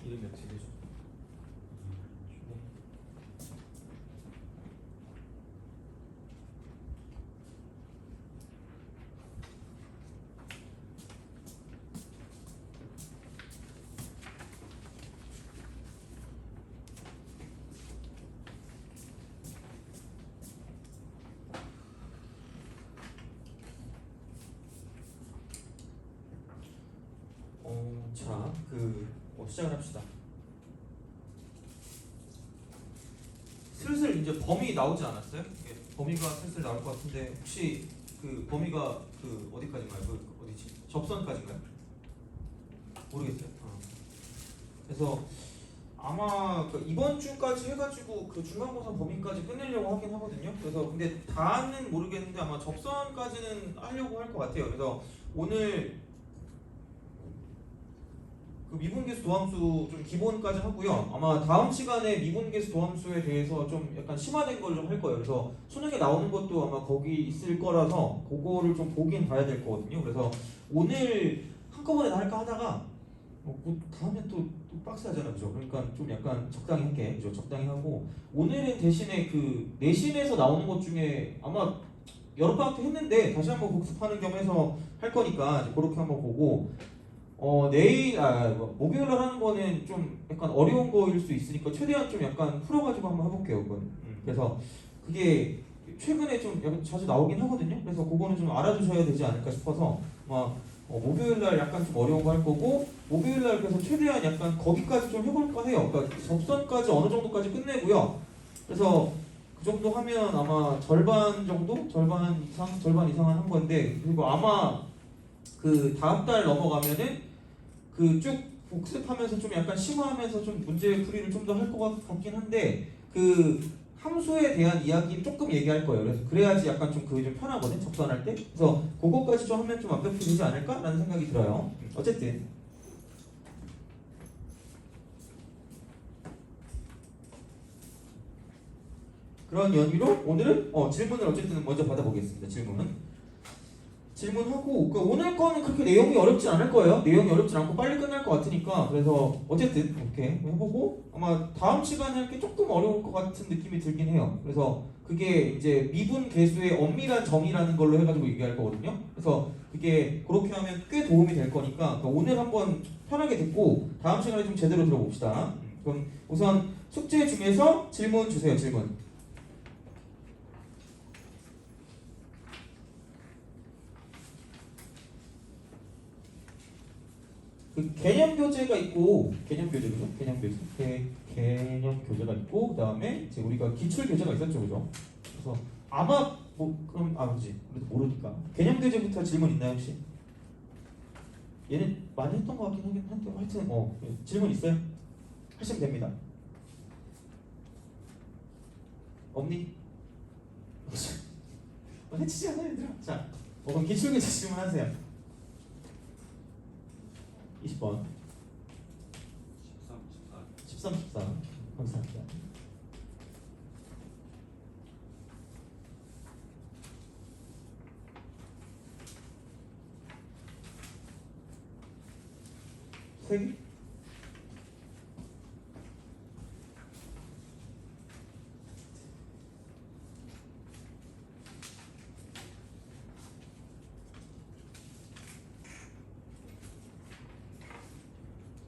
이름 몇 세대죠? 네. 자, 시작을 합시다. 슬슬 이제 범위 나오지 않았어요? 예, 범위가 슬슬 나올 것 같은데 혹시 그 범위가 어디까지인가요? 어디지? 접선까지인가요? 모르겠어요. 그래서 아마 이번 주까지 해가지고 중간고사 범위까지 끝내려고 하긴 하거든요. 그래서 근데 다는 모르겠는데 아마 접선까지는 하려고 할 것 같아요. 그래서 오늘 미분계수 도함수 좀 기본까지 하고요. 아마 다음 시간에 미분계수 도함수에 대해서 좀 약간 심화된 걸 좀 할 거예요. 그래서 수능에 나오는 것도 아마 거기 있을 거라서 그거를 좀 보긴 봐야 될 거거든요. 그래서 오늘 한꺼번에 다 할까 하다가 다음에 또 빡세하잖아요. 그죠? 그러니까 좀 약간 적당히 할게. 그죠? 적당히 하고 오늘은 대신에 내신에서 나오는 것 중에 아마 여러 방학 때 했는데 다시 한번 복습하는 겸해서 할 거니까 이제 그렇게 한번 보고 목요일 날 하는 거는 좀 약간 어려운 거일 수 있으니까 최대한 좀 약간 풀어가지고 한번 해볼게요. 그건. 그래서 그게 최근에 좀 약간 자주 나오긴 하거든요. 그래서 그거는 좀 알아두셔야 되지 않을까 싶어서 목요일 날 약간 좀 어려운 거 할 거고 목요일 날 그래서 최대한 약간 거기까지 좀 해볼까 해요. 그러니까 접선까지 어느 정도까지 끝내고요. 그래서 그 정도 하면 아마 절반 정도? 절반 이상 한 건데 그리고 아마 다음 달 넘어가면은 쭉 복습하면서 좀 약간 심화하면서 좀 문제 풀이를 좀 더 할 것 같긴 한데 함수에 대한 이야기를 조금 얘기할 거예요. 그래서 그래야지 약간 좀 그게 좀 편하거든 접선할 때. 그래서 그거까지 좀 하면 좀 완벽히 되지 않을까라는 생각이 들어요. 어쨌든 그런 연유로 오늘은 질문을 어쨌든 먼저 받아보겠습니다. 질문하고 오늘 거는 그렇게 내용이 어렵진 않을 거예요. 내용이 어렵진 않고 빨리 끝날 것 같으니까 그래서 어쨌든 이렇게 해보고 아마 다음 시간에 할 게 조금 어려울 것 같은 느낌이 들긴 해요. 그래서 그게 이제 미분 계수의 엄밀한 정의라는 걸로 해가지고 얘기할 거거든요. 그래서 그게 그렇게 하면 꽤 도움이 될 거니까 오늘 한번 편하게 듣고 다음 시간에 좀 제대로 들어봅시다. 그럼 우선 숙제 중에서 질문 주세요. 질문. 개념 교재가 있고 개념 교재죠. 개념 교재가 있고 그다음에 이제 우리가 기출 교재가 있었죠, 그죠? 그래서 아마 그럼 그지 그래도 모르니까 개념 교재부터 질문 있나요 혹시? 얘는 많이 했던 것 같긴 하긴 한데 하여튼 질문 있어요? 하시면 됩니다. 없니? 해치지 않아요, 얘들아. 자, 그럼 기출 교재 질문하세요. 20번. 13, 14. 감사합니다. 세 개?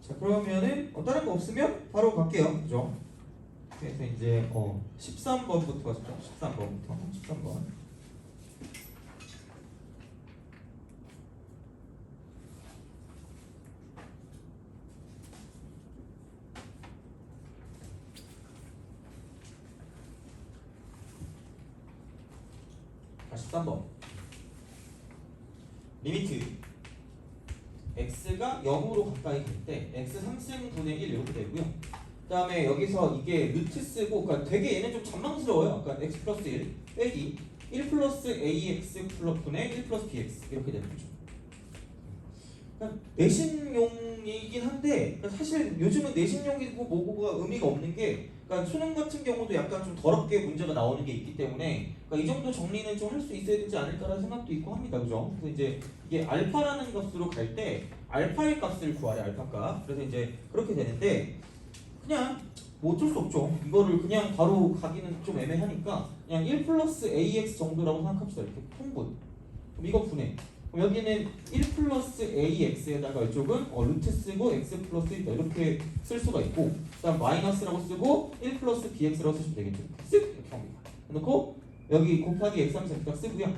자, 그러면은 다른 거 없으면 바로 갈게요. 그죠? 그래서 이제 13번부터 가죠. 13번. 자, 13번. 리미트 x가 0으로 가까이 갈 때 x 3승분의 1 이렇게 되고요. 그 다음에 여기서 이게 루트 쓰고 그러니까 되게 얘는 좀 잔망스러워요. 그러니까 x 플러스 1 빼기 1 플러스 ax 분의 1 플러스 bx 이렇게 되는 거죠. 그러니까 내신용이긴 한데 그러니까 사실 요즘은 내신용이고 뭐고가 의미가 없는 게 그러니까 수능 같은 경우도 약간 좀 더럽게 문제가 나오는 게 있기 때문에 그러니까 이 정도 정리는 좀 할 수 있어야 되지 않을까라는 생각도 있고 합니다. 그죠? 그래서 이제 이게 알파라는 것으로 갈 때 알파의 값을 구하래. 알파 값. 그래서 이제 그렇게 되는데 그냥 뭐 어쩔 수 없죠. 이거를 그냥 바로 가기는 좀 애매하니까 그냥 1 플러스 ax 정도라고 생각합시다. 이렇게 통분. 그럼 이거 분해. 그럼 여기는 1 플러스 ax에다가 이쪽은 루트 쓰고 x 플러스 1 이렇게 쓸 수가 있고, 그다음 마이너스라고 쓰고 1 플러스 bx라고 쓰시면 되겠죠. 쓱 이렇게 합니다. 해놓고 여기 곱하기 x 하면서 여기다 쓰고요.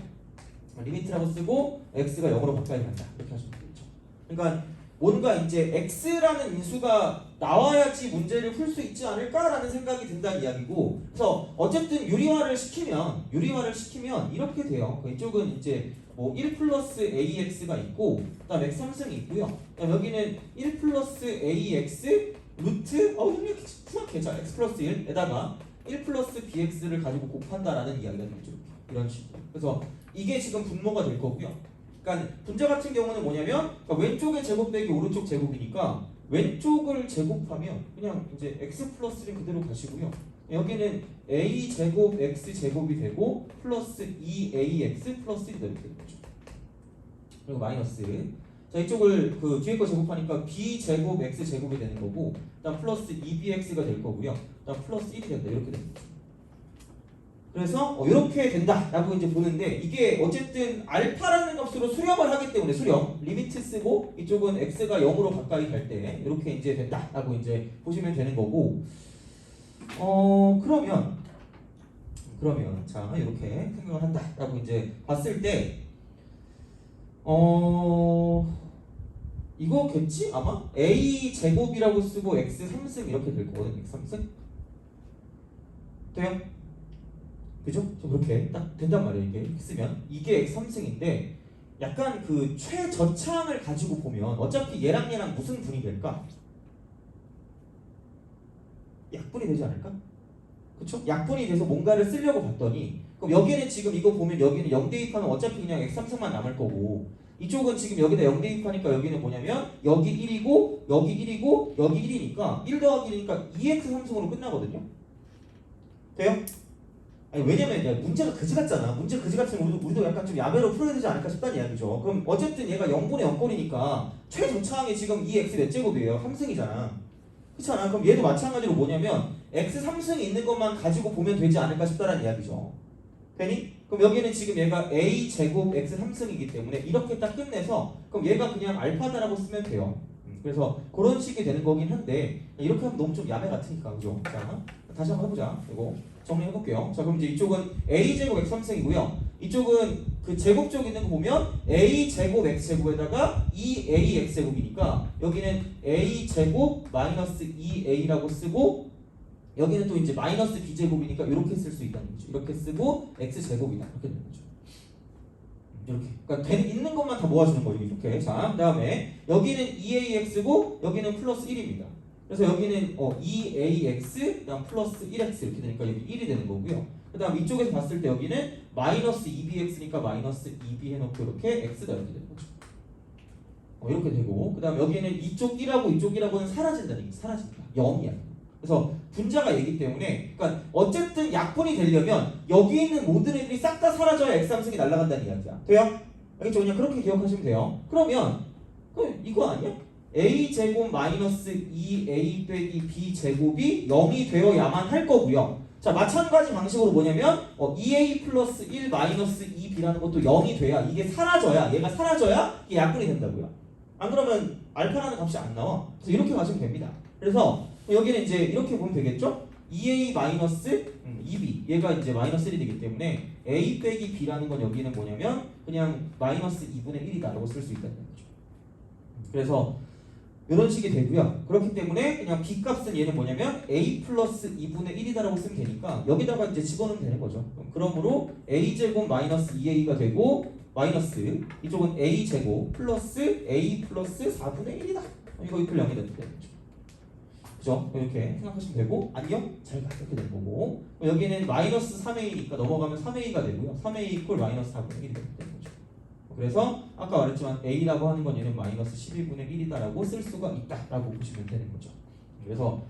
리미트라고 쓰고 x가 0으로 가까이 간다. 이렇게 하시면 되겠죠. 그러니까 뭔가 이제 x라는 인수가 나와야지 문제를 풀 수 있지 않을까라는 생각이 든다는 이야기고, 그래서 어쨌든 유리화를 시키면 이렇게 돼요. 이쪽은 이제 뭐 1 플러스 ax가 있고, 그다음 x 함승이 있고요. 그다음 여기는 1 플러스 ax 루트 이렇게 푸악해. 자, x 플러스 1에다가 1 플러스 bx를 가지고 곱한다라는 이야기가 되죠. 이런 식으로. 그래서 이게 지금 분모가 될 거고요. 그러니까 분자 같은 경우는 뭐냐면, 그러니까 왼쪽의 제곱 빼기 오른쪽 제곱이니까 왼쪽을 제곱하면 그냥 이제 x 플러스는 그대로 가시고요. 여기는 a 제곱 x 제곱이 되고 플러스 2ax 플러스 1이 이렇게 되는 거죠. 그리고 마이너스. 자, 이쪽을 그 뒤에 거 제곱하니까 b 제곱 x 제곱이 되는 거고, 그다음 플러스 2bx가 될 거고요. 그다음 플러스 1이 된다. 이렇게 되는 거죠. 그래서 이렇게 된다라고 이제 보는데, 이게 어쨌든 알파라는 값으로 수렴을 하기 때문에 수렴 리미트 쓰고 이쪽은 x가 0으로 가까이 갈 때 이렇게 이제 된다라고 이제 보시면 되는 거고, 그러면 자 이렇게 생각을 한다라고 이제 봤을 때 이거겠지 아마 a 제곱이라고 쓰고 x 3승 이렇게 될 거거든요. x 3승 돼요? 그죠? 좀 그렇게 딱 된단 말이에요. 이게 쓰면 이게 x 3승인데 약간 그 최저차항을 가지고 보면 어차피 얘랑 무슨 분이 될까? 약분이 되지 않을까? 그쵸? 약분이 돼서 뭔가를 쓰려고 봤더니, 그럼 여기는 지금 이거 보면 여기는 0 대입하면 어차피 그냥 x 3승만 남을 거고, 이쪽은 지금 여기다 0 대입하니까 여기는 뭐냐면 여기 1이고 여기 1이고 여기 1이니까 1 더하기 1이니까 2x 3승으로 끝나거든요. 돼요? 아니 왜냐면 문제가 그지 같잖아. 문제 그지 같으면 우리도 약간 좀 야매로 풀어야 되지 않을까 싶다는 이야기죠. 그럼 어쨌든 얘가 0분의 0꼴이니까 최저차항이 지금 2x 몇 제곱이에요? 3승이잖아. 그렇잖아. 그럼 얘도 마찬가지로 뭐냐면 x 3승이 있는 것만 가지고 보면 되지 않을까 싶다는 이야기죠. 되니? 그럼 여기는 지금 얘가 a 제곱 x 3승이기 때문에 이렇게 딱 끝내서 그럼 얘가 그냥 알파다라고 쓰면 돼요. 그래서 그런 식이 되는 거긴 한데 이렇게 하면 너무 좀 야매 같으니까, 그죠? 자, 다시 한번 해보자. 이거 정리해볼게요. 자, 그럼 이제 이쪽은 a 제곱 x 3승이고요. 이쪽은 그 제곱 쪽 있는 거 보면 a 제곱 x 제곱에다가 2a x 제곱이니까 여기는 a 제곱 마이너스 2a라고 쓰고, 여기는 또 이제 마이너스 b 제곱이니까 이렇게 쓸 수 있다는 거죠. 이렇게 쓰고 x 제곱이다 이렇게 되는 거죠. 이렇게. 그러니까 있는 것만 다 모아주는 거죠. 이렇게. 자, 그다음에 여기는 2ax고 여기는 플러스 1입니다. 그래서 여기는 2ax 그다음 플러스 1x 이렇게 되니까 여기 1이 되는 거고요. 그다음 이쪽에서 봤을 때 여기는 마이너스 2bx니까 마이너스 2b 해놓고 이렇게 x다 이렇게 되는 거죠. 이렇게 되고, 그다음 여기는 이쪽 1하고 이쪽 1하고는 사라진다는 얘기. 사라진다. 0이야. 그래서 분자가 얘기 때문에, 그러니까 어쨌든 약분이 되려면 여기 있는 모든 애들이 싹 다 사라져야 x 3승이 날아간다는 이야기야. 돼요? 알겠죠? 그냥 그렇게 기억하시면 돼요. 그러면 이거 아니야? a 제곱 마이너스 2a 빼기 b 제곱이 0이 되어야만 할 거고요. 자, 마찬가지 방식으로 뭐냐면 2a 플러스 1 마이너스 2b라는 것도 0이 돼야, 이게 사라져야, 얘가 사라져야 이게 약분이 된다고요. 안 그러면 알파라는 값이 안 나와. 그래서 이렇게 가시면 됩니다. 그래서 여기는 이제 이렇게 보면 되겠죠? 2a 마이너스 2b, 얘가 이제 마이너스 1이 되기 때문에 a 빼기 b라는 건 여기는 뭐냐면 그냥 마이너스 2분의 1이다 라고 쓸 수 있다는 거죠. 그래서 이런 식이 되고요. 그렇기 때문에 그냥 b 값은 얘는 뭐냐면 a 플러스 2분의 1이다 라고 쓰면 되니까 여기다가 이제 집어넣으면 되는 거죠. 그러므로 a 제곱 마이너스 2a가 되고, 마이너스 이쪽은 a 제곱 플러스 a 플러스 4분의 1이다. 이거 이퀄 0이 되는 거죠. 그죠? 이렇게 생각하시면 되고, 안녕? 잘 가. 이렇게 되는 거고, 여기는 마이너스 3a니까 넘어가면 3a가 되고요. 3a 이퀄 마이너스 4분의 1이 되는 거죠. 그래서 아까 말했지만 a라고 하는 건 얘는 마이너스 12분의 1이다라고 쓸 수가 있다라고 보시면 되는 거죠. 그래서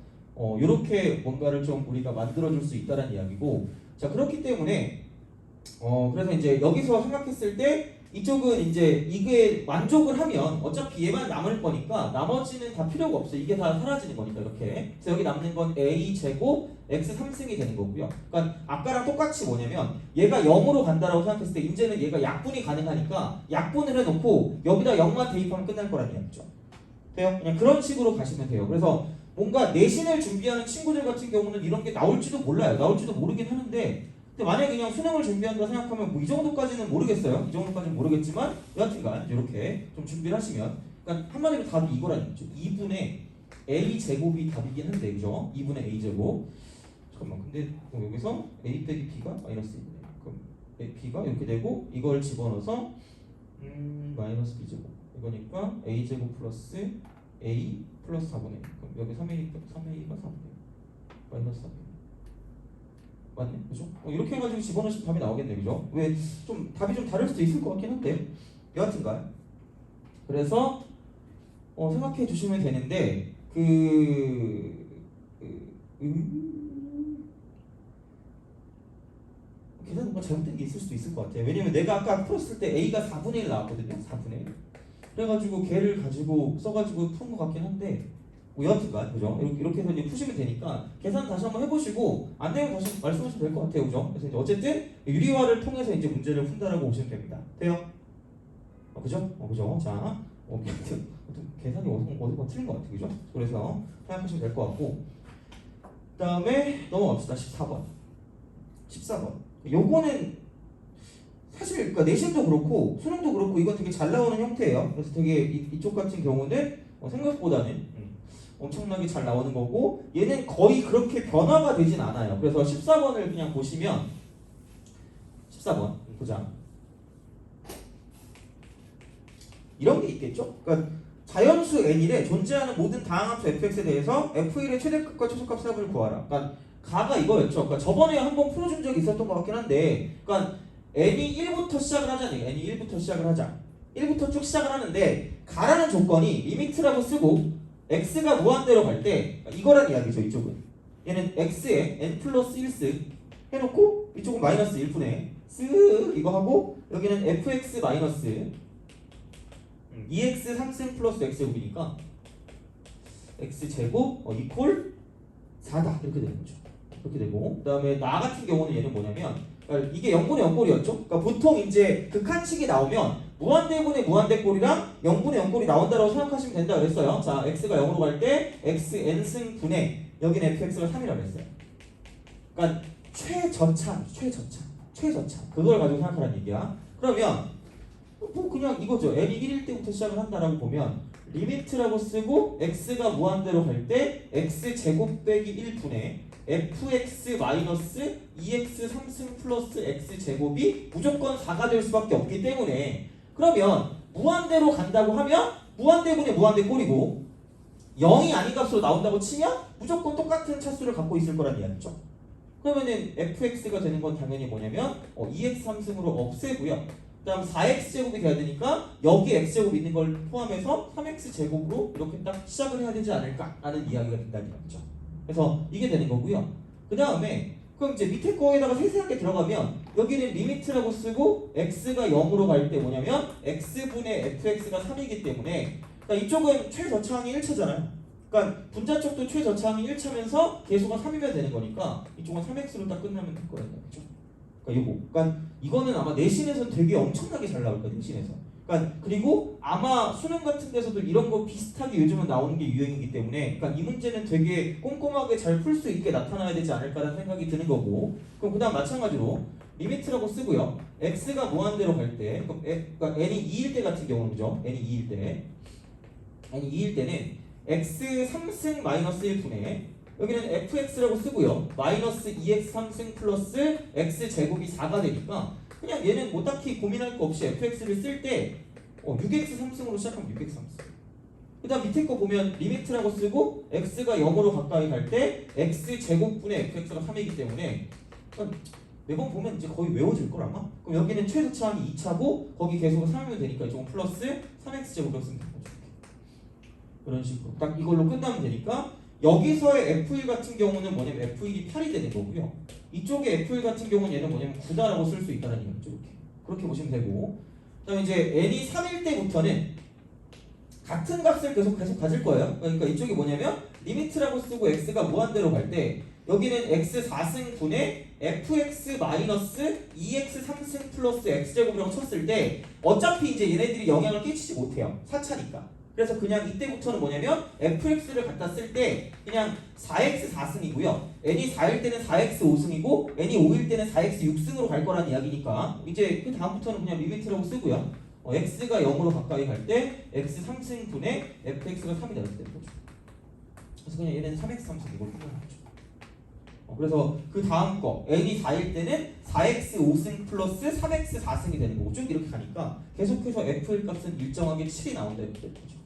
이렇게 뭔가를 좀 우리가 만들어줄 수 있다는 이야기고, 자, 그렇기 때문에 그래서 이제 여기서 생각했을 때 이쪽은 이제 이게 만족을 하면 어차피 얘만 남을 거니까 나머지는 다 필요가 없어. 이게 다 사라지는 거니까 이렇게. 그래서 여기 남는 건 a 제곱 x 3승이 되는 거고요. 그러니까 아까랑 똑같이 뭐냐면 얘가 0으로 간다라고 생각했을 때 이제는 얘가 약분이 가능하니까 약분을 해놓고 여기다 0만 대입하면 끝날 거란 이야기죠. 돼요? 그냥 그런 식으로 가시면 돼요. 그래서 뭔가 내신을 준비하는 친구들 같은 경우는 이런 게 나올지도 몰라요. 나올지도 모르긴 하는데 근데 만약에 그냥 수능을 준비한다 생각하면 뭐 이 정도까지는 모르겠어요. 이 정도까지는 모르겠지만 여하튼간 이렇게 좀 준비를 하시면 그러니까 한마디로 답이 이거라는 거죠. 2분의 a 제곱이 답이긴 한데 그죠? 2분의 a 제곱 잠깐만 근데 여기서 a 빼기 b가 마이너스 2분의 그럼 b가 이렇게 되고 이걸 집어넣어서 마이너스 b 제곱 이거니까 a 제곱 플러스 a 플러스 4분의 그럼 여기 3a가 4분의 마이너스 4분의 맞네, 그죠? 이렇게 해가지고 집어넣으시면 답이 나오겠네, 그죠? 왜 좀 답이 좀 다를 수도 있을 것 같긴 한데 여하튼간 그래서 생각해 주시면 되는데 계산 뭔가 잘못된 게 있을 수도 있을 것 같아요. 왜냐면 내가 아까 풀었을 때 a가 4분의 1 나왔거든요, 4분의 1. 그래가지고 걔를 가지고 써가지고 푼 것 같긴 한데. 뭐 여하튼간 그죠? 이렇게 해서 이제 푸시면 되니까 계산 다시 한번 해보시고 안 되면 다시 말씀하시면 될 것 같아요, 그죠? 그래서 이제 어쨌든 유리화를 통해서 이제 문제를 푼다라고 보시면 됩니다. 돼요? 그죠? 그죠? 자, 계산이 어디가 틀린 것 같아요, 그죠? 그래서 생각하시면 될 것 같고 그다음에 넘어갑시다. 14번. 14번. 요거는 사실 그러니까 내신도 그렇고 수능도 그렇고 이건 되게 잘 나오는 형태예요. 그래서 되게 이쪽 같은 경우는 생각보다는 엄청나게 잘 나오는 거고 얘는 거의 그렇게 변화가 되진 않아요. 그래서 14번을 그냥 보시면 14번 보자. 이런 게 있겠죠? 그러니까 자연수 n일에 존재하는 모든 다항함수 fx에 대해서 f1의 최대값과 최소값 합을 구하라. 그러니까 가가 이거였죠. 그러니까 저번에 한번 풀어준 적이 있었던 것 같긴 한데 그러니까 n이 1부터 시작을 하자니 n이 1부터 시작을 하자. 1부터 쭉 시작을 하는데 가라는 조건이 리미트라고 쓰고 x가 무한대로 갈 때 이거란 이야기죠. 이쪽은 얘는 x에 n 플러스 1쓱 해놓고 이쪽은 마이너스 1분의 쓱 이거 하고 여기는 fx 마이너스 2x 3승 플러스 x제곱이니까 x제곱 이퀄 4다 이렇게 되는 거죠. 이렇게 되고 그 다음에 나 같은 경우는 얘는 뭐냐면 그러니까 이게 0분의 0꼴이었죠. 그러니까 보통 이제 극한식이 나오면 무한대분의 무한대꼴이랑 0분의 0꼴이 나온다고 생각하시면 된다 그랬어요. 자, x가 0으로 갈 때 xn승 분의 여기는 fx가 3이라고 했어요. 그러니까 최저차 그걸 가지고 생각하라는 얘기야. 그러면 뭐 그냥 이거죠. n이 1일 때부터 시작을 한다라고 보면 리미트라고 쓰고 x가 무한대로 갈 때 x제곱 빼기 1분의 fx 마이너스 2x 3승 플러스 x제곱이 무조건 4가 될 수밖에 없기 때문에 그러면 무한대로 간다고 하면 무한대분의 무한대꼴이고 0이 아닌 값으로 나온다고 치면 무조건 똑같은 차수를 갖고 있을 거란 이야기죠. 그러면은 fx가 되는 건 당연히 뭐냐면 2x 3승으로 없애고요. 그 다음 4x제곱이 돼야 되니까 여기 x제곱 있는 걸 포함해서 3x제곱으로 이렇게 딱 시작을 해야 되지 않을까라는 이야기가 된다는 거죠. 그래서 이게 되는 거고요. 그 다음에 그럼 이제 밑에 거에다가 세세하게 들어가면 여기는 리미트라고 쓰고 x가 0으로 갈 때 뭐냐면 x분의 fx가 3이기 때문에 그러니까 이쪽은 최저차항이 1차잖아요. 그러니까 분자 쪽도 최저차항이 1차면서 계수가 3이면 되는 거니까 이쪽은 3x로 딱 끝나면 될 거예요. 그렇죠? 그러니까 요거. 그러니까 이거는 아마 내신에서는 되게 엄청나게 잘 나올 거예요. 내신에서. 그러니까 그리고 아마 수능 같은 데서도 이런 거 비슷하게 요즘은 나오는 게 유행이기 때문에 그러니까 이 문제는 되게 꼼꼼하게 잘 풀 수 있게 나타나야 되지 않을까라는 생각이 드는 거고 그럼 그 다음 마찬가지로 리미트라고 쓰고요. x가 무한대로 갈 때 그러니까 n이 2일 때 같은 경우는 그죠? n이 2일 때는 x 3승 마이너스 1분의 여기는 fx라고 쓰고요. 마이너스 2x 3승 플러스 x제곱이 4가 되니까 그냥 얘는 뭐 딱히 고민할 거 없이 fx를 쓸 때 6x 3승으로 시작하면 6x 3승 그 다음 밑에 거 보면 리미트라고 쓰고 x가 0으로 가까이 갈 때 x제곱분의 fx가 3이기 때문에 매번 보면 이제 거의 외워질 걸 아마? 그럼 여기는 최소차항이 2차고 거기 계수가 3이면 되니까 이쪽은 플러스 3x제곱으로 쓰면 되는 거죠. 그런 식으로 딱 이걸로 끝나면 되니까 여기서의 F1 같은 경우는 뭐냐면 F1이 8이 되는 거고요. 이쪽에 F1 같은 경우는 얘는 뭐냐면 9다라고 쓸 수 있다는 얘기죠. 이렇게. 그렇게 보시면 되고 그다음에 이제 n이 3일 때부터는 같은 값을 계속 가질 거예요. 그러니까 이쪽이 뭐냐면 리미트라고 쓰고 x가 무한대로 갈 때 여기는 x 4승 분의 fx 마이너스 2x 3승 플러스 x제곱이라고 쳤을 때 어차피 이제 얘네들이 영향을 끼치지 못해요. 4차니까. 그래서 그냥 이때부터는 뭐냐면 fx를 갖다 쓸 때 그냥 4x 4승이고요. n이 4일 때는 4x 5승이고 n이 5일 때는 4x 6승으로 갈 거란 이야기니까 이제 그 다음부터는 그냥 리미트라고 쓰고요. x가 0으로 가까이 갈 때 x 3승 분의 fx가 3이 되는 거죠. 그래서 그냥 얘는 3x 3승 이걸 표현하죠. 그래서 그 다음 거 n이 4일 때는 4x 5승 플러스 3x 4승이 되는 거고 쭉 이렇게 가니까 계속해서 f의 값은 일정하게 7이 나온다 이렇게 되는 거죠.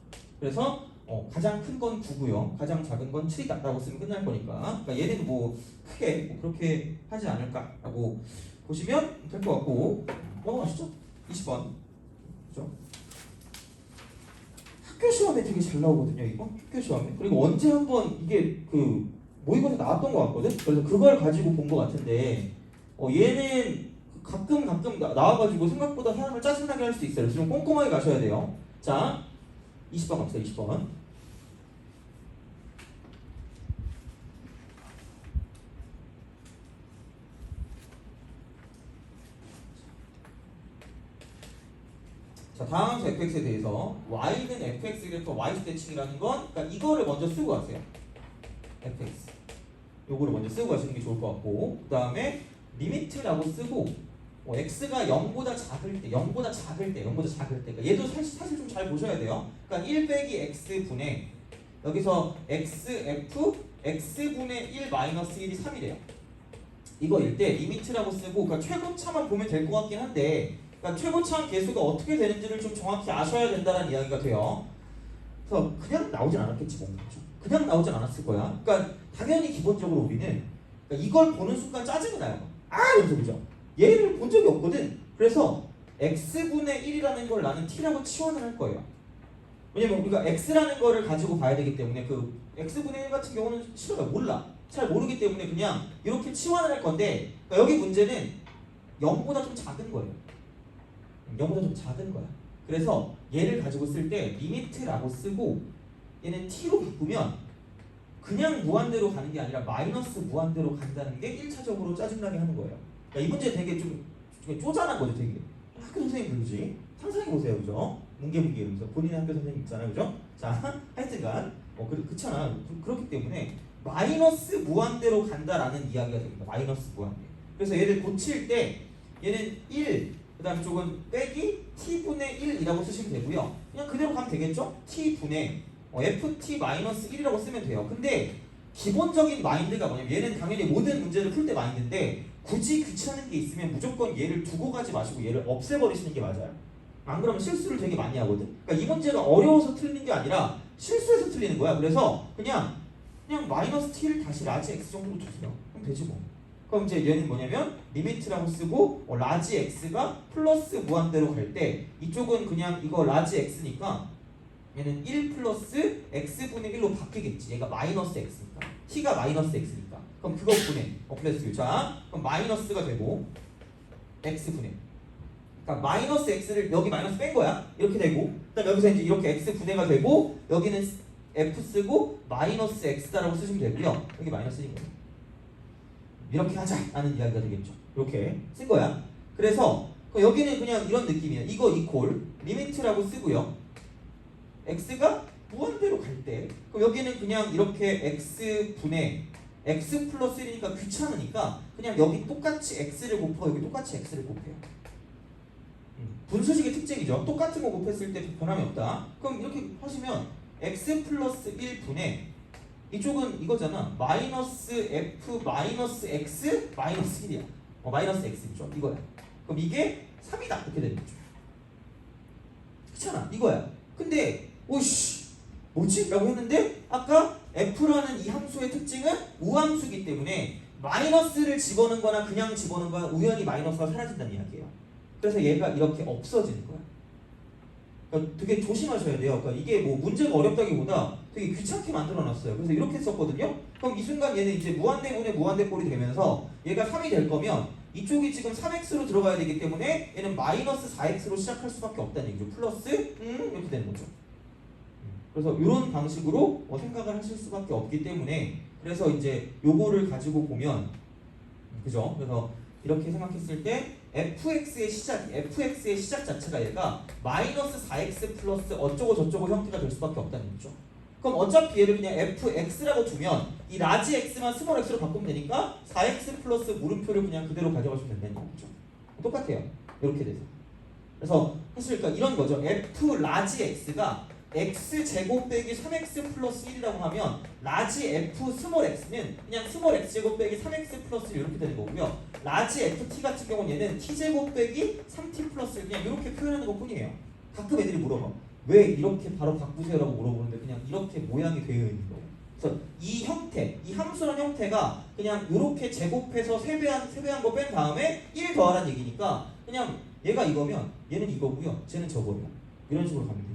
그래서 가장 큰 건 9고요. 가장 작은 건 7이다 라고 쓰면 끝날 거니까 그러니까 얘네도 뭐 크게 뭐 그렇게 하지 않을까라고 보시면 될 것 같고 넘어가시죠. 20번 그렇죠? 학교 시험에 되게 잘 나오거든요. 이거 학교 시험에. 그리고 언제 한번 이게 그 모의고사 나왔던 것 같거든. 그래서 그걸 가지고 본 것 같은데 얘는 가끔 나와가지고 생각보다 사람을 짜증나게 할 수 있어요. 그래서 좀 꼼꼼하게 가셔야 돼요. 자 20번 갑시다. 20번. 자, 다항수 fx에 대해서 y는 fx 그래프 y 대칭이라는 건 그러니까 이거를 먼저 쓰고 가세요. fx 요거를 먼저 쓰고 가시는 게 좋을 것 같고 그 다음에 리미트라고 쓰고 x가 0보다 작을 때 그러니까 얘도 사실 좀 잘 보셔야 돼요. 그러니까 1 빼기 x분의 여기서 xf x분의 1 마이너스 1이 3이래요. 이거일 때 리미트라고 쓰고 그러니까 최고차만 보면 될 것 같긴 한데 그러니까 최고차 계수가 어떻게 되는지를 좀 정확히 아셔야 된다는 이야기가 돼요. 그래서 그냥 나오진 않았겠지 뭔가. 그냥 나오진 않았을 거야. 그러니까 당연히 기본적으로 우리는 그러니까 이걸 보는 순간 짜증이 나요. 이러면서 그죠? 얘를 본 적이 없거든. 그래서 x분의 1이라는 걸 나는 t라고 치환을 할 거예요. 왜냐면 우리가 x라는 거를 가지고 봐야 되기 때문에 그 x분의 1 같은 경우는 싫어요. 몰라. 잘 모르기 때문에 그냥 이렇게 치환을 할 건데 그러니까 여기 문제는 0보다 좀 작은 거예요. 0보다 좀 작은 거야. 그래서 얘를 가지고 쓸 때 리미트라고 쓰고 얘는 t로 바꾸면 그냥 무한대로 가는 게 아니라 마이너스 무한대로 간다는 게 1차적으로 짜증나게 하는 거예요. 그러니까 이 문제 되게 좀 쪼잔한 거죠. 되게 학교 선생님 그러지 상상해보세요. 그죠? 뭉게뭉게 이러면서 본인의 학교 선생님 있잖아요. 그죠? 자 하여튼간 그렇잖아. 그렇기 때문에 마이너스 무한대로 간다라는 이야기가 됩니다. 마이너스 무한대. 그래서 얘를 고칠 때 얘는 1 그 다음 쪽은 빼기 t분의 1이라고 쓰시면 되고요. 그냥 그대로 가면 되겠죠? t분의 ft-1이라고 쓰면 돼요. 근데 기본적인 마인드가 뭐냐면 얘는 당연히 모든 문제를 풀 때 마인드인데 굳이 귀찮은 게 있으면 무조건 얘를 두고 가지 마시고 얘를 없애버리시는 게 맞아요. 안 그러면 실수를 되게 많이 하거든. 그러니까 이 문제가 어려워서 틀리는 게 아니라 실수해서 틀리는 거야. 그래서 그냥 마이너스 t를 다시 라지 x 정도로 주세요. 그럼 되지 뭐. 그럼 이제 얘는 뭐냐면 리미트라고 쓰고 라지 x가 플러스 무한대로 갈 때 이쪽은 그냥 이거 라지 x니까 얘는 1 플러스 x분의 1로 바뀌겠지. 얘가 마이너스 x니까 t가 마이너스 x니까 그럼 그거 분해 플러스 자 그럼 마이너스가 되고 x분해 그러니까 마이너스 x를 여기 마이너스 뺀 거야. 이렇게 되고 그다음 여기서 이제 이렇게 x분해가 되고 여기는 f 쓰고 마이너스 x다라고 쓰시면 되고요. 여기 마이너스인 거예요. 이렇게 하자라는 이야기가 되겠죠. 이렇게 쓴 거야. 그래서 여기는 그냥 이런 느낌이에요. 이거 이퀄 리미트라고 쓰고요. x가 무한대로 갈 때 그럼 여기는 그냥 이렇게 x분의 x 플러스 1이니까 귀찮으니까 그냥 여기 똑같이 x를 곱하고 여기 똑같이 x를 곱해요. 분수식의 특징이죠. 똑같은 거 곱했을 때 변함이 없다. 그럼 이렇게 하시면 x 플러스 1분의 이쪽은 이거잖아. 마이너스 f 마이너스 x 마이너스 1이야. 마이너스 x죠. 이거야. 그럼 이게 3이다. 이렇게 되는 거죠. 그렇잖아. 이거야. 근데 오씨 뭐지? 라고 했는데 아까 f라는 이 함수의 특징은 우함수이기 때문에 마이너스를 집어넣은 거나 그냥 집어넣은 거나 우연히 마이너스가 사라진다는 이야기예요. 그래서 얘가 이렇게 없어지는 거야. 그러니까 되게 조심하셔야 돼요. 그러니까 이게 뭐 문제가 어렵다기보다 되게 귀찮게 만들어놨어요. 그래서 이렇게 썼거든요. 그럼 이 순간 얘는 이제 무한대분의 무한대꼴이 되면서 얘가 3이 될 거면 이쪽이 지금 3x로 들어가야 되기 때문에 얘는 마이너스 4x로 시작할 수밖에 없다는 얘기죠. 플러스 이렇게 되는 거죠. 그래서 이런 방식으로 생각을 하실 수밖에 없기 때문에 그래서 이제 요거를 가지고 보면 그죠? 그래서 이렇게 생각했을 때 fx의 시작 자체가 얘가 마이너스 4x 플러스 어쩌고 저쩌고 형태가 될 수밖에 없다는 거죠. 그럼 어차피 얘를 그냥 fx라고 두면 이 라지 x만 스몰 x로 바꾸면 되니까 4x 플러스 물음표를 그냥 그대로 가져가시면 된다는 거죠. 똑같아요. 이렇게 돼서. 그래서 사실 그러니까 이런 거죠. f 라지 x가 x제곱 빼기 3x 플러스 1이라고 하면 라지 f 스몰 x는 그냥 스몰 x제곱 빼기 3x 플러스 1 이렇게 되는 거고요. 라지 ft 같은 경우는 얘는 t제곱 빼기 3t 플러스 1 그냥 이렇게 표현하는 것 뿐이에요. 가끔 애들이 물어봐. 왜 이렇게 바로 바꾸세요? 라고 물어보는데 그냥 이렇게 모양이 되어 있는 거예요. 그래서 이 형태, 이 함수란 형태가 그냥 이렇게 제곱해서 세배한 거 뺀 다음에 1 더하라는 얘기니까 그냥 얘가 이거면 얘는 이거고요. 쟤는 저거예요. 이런 식으로 가면 돼요.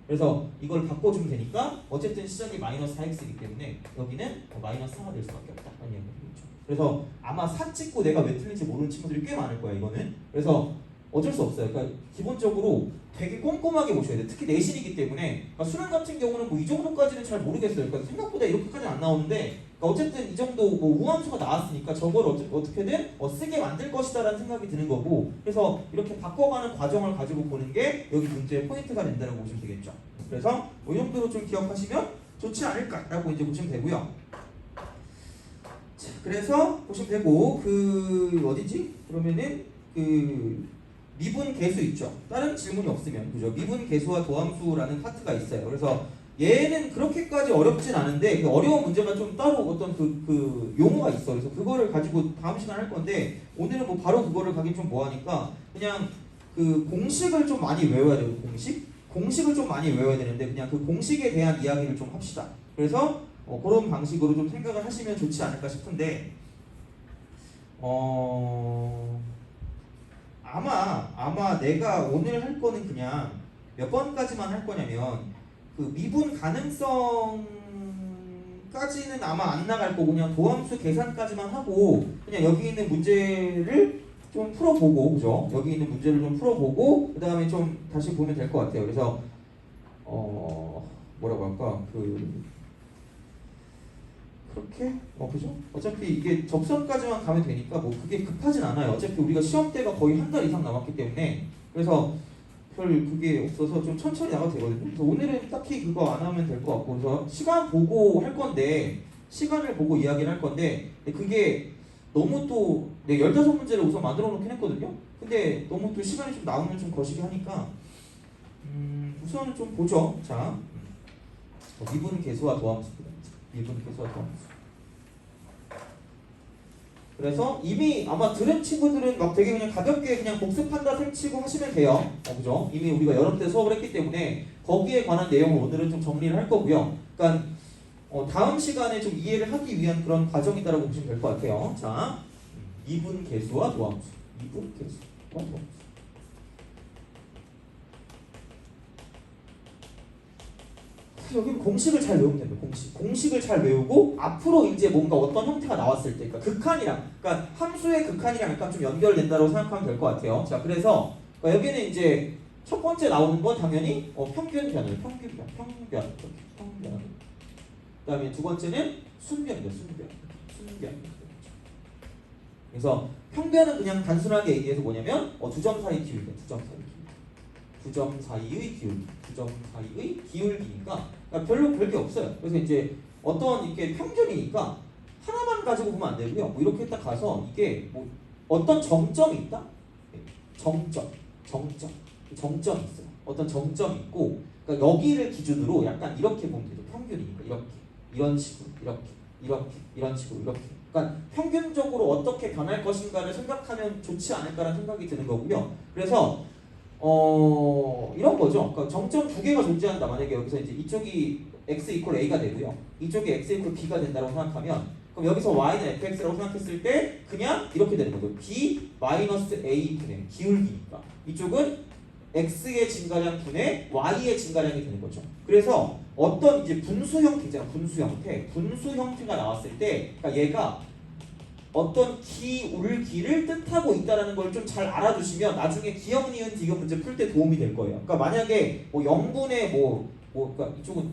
그래서 이걸 바꿔주면 되니까 어쨌든 시작이 마이너스 4x이기 때문에 여기는 마이너스 4가 될 수밖에 없다는 얘기죠. 그래서 아마 4 찍고 내가 왜 틀린지 모르는 친구들이 꽤 많을 거야 이거는. 그래서 어쩔 수 없어요. 그러니까 기본적으로 되게 꼼꼼하게 보셔야 돼요. 특히 내신이기 때문에 그러니까 수능 같은 경우는 뭐 이 정도까지는 잘 모르겠어요. 그러니까 생각보다 이렇게까지는 안 나오는데 그러니까 어쨌든 이 정도 뭐 우함수가 나왔으니까 저걸 어떻게든 쓰게 만들 것이다라는 생각이 드는 거고 그래서 이렇게 바꿔가는 과정을 가지고 보는 게 여기 문제의 포인트가 된다고 보시면 되겠죠. 그래서 이 정도로 좀 기억하시면 좋지 않을까라고 이제 보시면 되고요. 자, 그래서 보시면 되고 그 어디지? 그러면은 그 미분 계수 있죠. 다른 질문이 없으면 그죠? 미분 계수와 도함수라는 파트가 있어요. 그래서 얘는 그렇게까지 어렵진 않은데 그 어려운 문제가 좀 따로 어떤 그 용어가 있어. 그래서 그거를 가지고 다음 시간에 할 건데 오늘은 뭐 바로 그거를 가긴 좀 뭐하니까 그냥 그 공식을 좀 많이 외워야 돼요. 공식을 좀 많이 외워야 되는데 그냥 그 공식에 대한 이야기를 좀 합시다. 그래서 그런 방식으로 좀 생각을 하시면 좋지 않을까 싶은데 아마 내가 오늘 할 거는 그냥 몇 번까지만 할 거냐면 그 미분 가능성까지는 아마 안 나갈 거고 그냥 도함수 계산까지만 하고 그냥 여기 있는 문제를 좀 풀어보고 그죠? 여기 있는 문제를 좀 풀어보고 그 다음에 좀 다시 보면 될 것 같아요. 그래서 뭐라고 할까 그렇게 그죠? 어차피 이게 접선까지만 가면 되니까 뭐 그게 급하진 않아요. 어차피 우리가 시험 때가 거의 한 달 이상 남았기 때문에 그래서 별 그게 없어서 좀 천천히 나가도 되거든요. 그래서 오늘은 딱히 그거 안 하면 될 것 같고 그래서 시간 보고 할 건데 시간을 보고 이야기를 할 건데 그게 너무 또 15문제를 우선 만들어 놓긴 했거든요. 근데 너무 또 시간이 좀 나오면 좀 거시기 하니까 우선은 좀 보죠. 자, 미분 계수와 도함수입니다. 미분 계수와 도함수. 그래서 이미 아마 들은 친구들은 막 되게 그냥 가볍게 그냥 복습한다 셈치고 하시면 돼요. 그죠? 이미 우리가 여름 때 수업을 했기 때문에 거기에 관한 내용을 오늘은 좀 정리를 할 거고요. 그러니까 다음 시간에 좀 이해를 하기 위한 그런 과정이다라고 보시면 될 것 같아요. 자, 미분 계수와 도함수. 미분 계수와 도함수. 여기 공식을 잘 외우면 됩니다. 공식을 잘 외우고 앞으로 이제 뭔가 어떤 형태가 나왔을 때, 그러니까 극한이랑, 그러니까 함수의 극한이랑 약간 좀 연결된다고 생각하면 될 것 같아요. 자, 그래서 여기는 이제 첫 번째 나오는 건 당연히 평균변을 평균변. 그다음에 두 번째는 순변이죠. 순변. 그래서 평변은 그냥 단순하게 얘기해서 뭐냐면 두 점 사이 기울기. 두 점 사이의 기울기니까 그러니까 별로 별게 없어요. 그래서 이제 어떤 이렇게 평균이니까 하나만 가지고 보면 안 되고요. 뭐 이렇게 딱 가서 이게 뭐 어떤 정점이 있다. 정점이 있어요. 어떤 정점이 있고 그러니까 여기를 기준으로 약간 이렇게 보면 되죠. 평균이니까 이렇게 이런 식으로 이런 식으로 이렇게. 그러니까 평균적으로 어떻게 변할 것인가를 생각하면 좋지 않을까라는 생각이 드는 거고요. 그래서 이런 거죠. 그러니까 정점 두 개가 존재한다. 만약에 여기서 이제 이쪽이 x 이퀄 a가 되고요. 이쪽이 x 이퀄 b가 된다고 생각하면 그럼 여기서 y는 fx라고 생각했을 때 그냥 이렇게 되는 거죠. b 마이너스 a 분의 기울기니까 이쪽은 x의 증가량 분의 y의 증가량이 되는 거죠. 그래서 어떤 이제 분수 형태가 나왔을 때, 그러니까 얘가 어떤 기울기를 뜻하고 있다는 걸 좀 잘 알아두시면 나중에 기억, 니은, 디귿 문제 풀 때 도움이 될 거예요. 그러니까 만약에 뭐 0분의 그러니까 이쪽은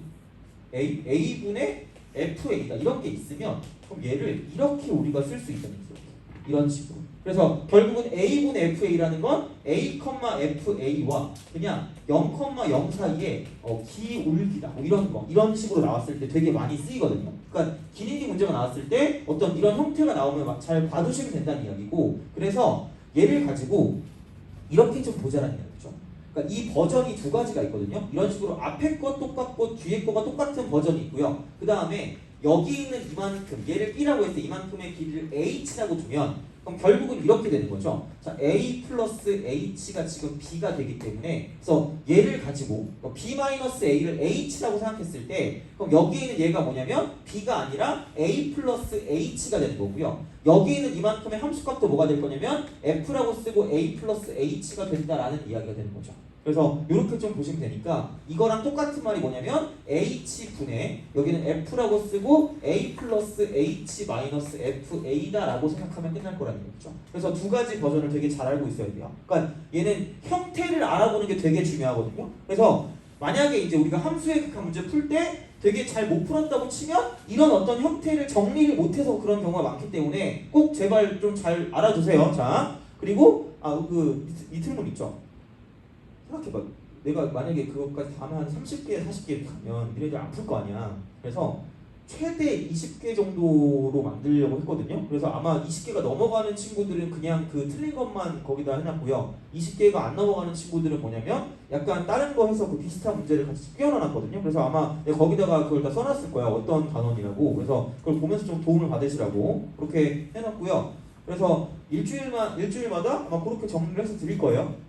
A분의 FA다 이런 게 있으면 그럼 얘를 이렇게 우리가 쓸 수 있다는 거죠. 이런 식으로. 그래서 결국은 A분의 FA라는 건 A, FA와 그냥 0,0 사이에 기울기다 뭐 이런 식으로 나왔을 때 되게 많이 쓰이거든요. 그러니까 기니디 문제가 나왔을 때 어떤 이런 형태가 나오면 막 잘 봐두시면 된다는 이야기고, 그래서 얘를 가지고 이렇게 좀 보자라는 이야기죠. 그러니까 이 버전이 두 가지가 있거든요. 이런 식으로 앞에 거 똑같고 뒤에 거가 똑같은 버전이 있고요. 그 다음에 여기 있는 이만큼, 얘를 B라고 해서 이만큼의 길이를 H라고 두면 그럼 결국은 이렇게 되는 거죠. 자, A 플러스 H가 지금 B가 되기 때문에 그래서 얘를 가지고 B 마이너스 A를 H라고 생각했을 때 그럼 여기 있는 얘가 뭐냐면 B가 아니라 A 플러스 H가 되는 거고요. 여기 있는 이만큼의 함수값도 뭐가 될 거냐면 F라고 쓰고 A 플러스 H가 된다라는 이야기가 되는 거죠. 그래서 이렇게 좀 보시면 되니까 이거랑 똑같은 말이 뭐냐면 H분의 여기는 F라고 쓰고 A 플러스 H 마이너스 FA다라고 생각하면 끝날 거라는 거죠. 그래서 두 가지 버전을 되게 잘 알고 있어야 돼요. 그러니까 얘는 형태를 알아보는 게 되게 중요하거든요. 그래서 만약에 이제 우리가 함수의 극한 문제 풀 때 되게 잘 못 풀었다고 치면 이런 어떤 형태를 정리를 못해서 그런 경우가 많기 때문에 꼭 제발 좀 잘 알아두세요. 자, 그리고 이 틀문 있죠. 생각해봐. 내가 만약에 그것까지 다 하면 한 30개, 40개 가면 니네들 안 풀 거 아니야. 그래서 최대 20개 정도로 만들려고 했거든요. 그래서 아마 20개가 넘어가는 친구들은 그냥 그 틀린 것만 거기다 해놨고요. 20개가 안 넘어가는 친구들은 뭐냐면 약간 다른 거 해서 그 비슷한 문제를 같이 끼워넣어놨거든요. 그래서 아마 내가 거기다가 그걸 다 써놨을 거야. 어떤 단원이라고. 그래서 그걸 보면서 좀 도움을 받으시라고 그렇게 해놨고요. 그래서 일주일마다 아마 그렇게 정리를 해서 드릴 거예요.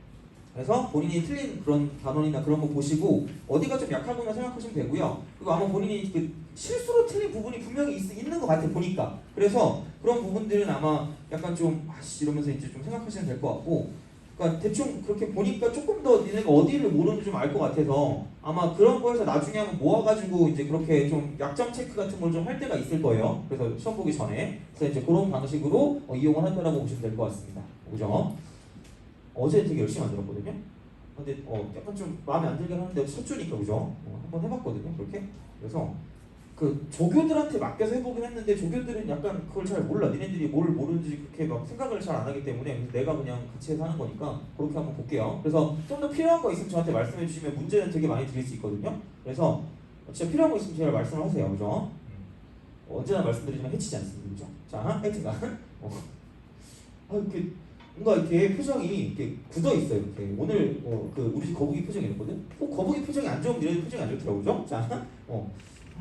그래서 본인이 틀린 그런 단원이나 그런 거 보시고 어디가 좀 약하구나 생각하시면 되고요. 그리고 아마 본인이 그 실수로 틀린 부분이 분명히 있는 것 같아 보니까. 그래서 그런 부분들은 아마 약간 좀 이러면서 이제 좀 생각하시면 될 것 같고. 그러니까 대충 그렇게 보니까 조금 더 니네가 어디를 모르는지 좀 알 것 같아서 아마 그런 거에서 나중에 한번 모아가지고 이제 그렇게 좀 약점 체크 같은 걸 좀 할 때가 있을 거예요. 그래서 시험 보기 전에. 그래서 이제 그런 방식으로 이용을 한다라고 보시면 될 것 같습니다. 그죠? 어제 되게 열심히 만들었거든요. 근데 약간 좀 마음에 안 들긴 하는데 첫 주니까 그죠? 한번 해봤거든요. 그렇게. 그래서 그 조교들한테 맡겨서 해보긴 했는데 조교들은 약간 그걸 잘 몰라. 니네들이 뭘 모르는지 그렇게 막 생각을 잘 안 하기 때문에 그래서 내가 그냥 같이 해서 하는 거니까 그렇게 한번 볼게요. 그래서 좀 더 필요한 거 있으면 저한테 말씀해 주시면 문제는 되게 많이 드릴 수 있거든요. 그래서 진짜 필요한 거 있으면 제가 말씀을 하세요. 그죠? 언제나 말씀드리지만 해치지 않습니다. 그죠? 자, 하여튼간 이렇게 뭔가 이렇게 표정이 이렇게 굳어 있어요. 이렇게 오늘 우리 집 거북이 표정이 이랬거든. 거북이 표정이 안 좋으면 니네 표정이 안 좋더라고요. 그죠? 자,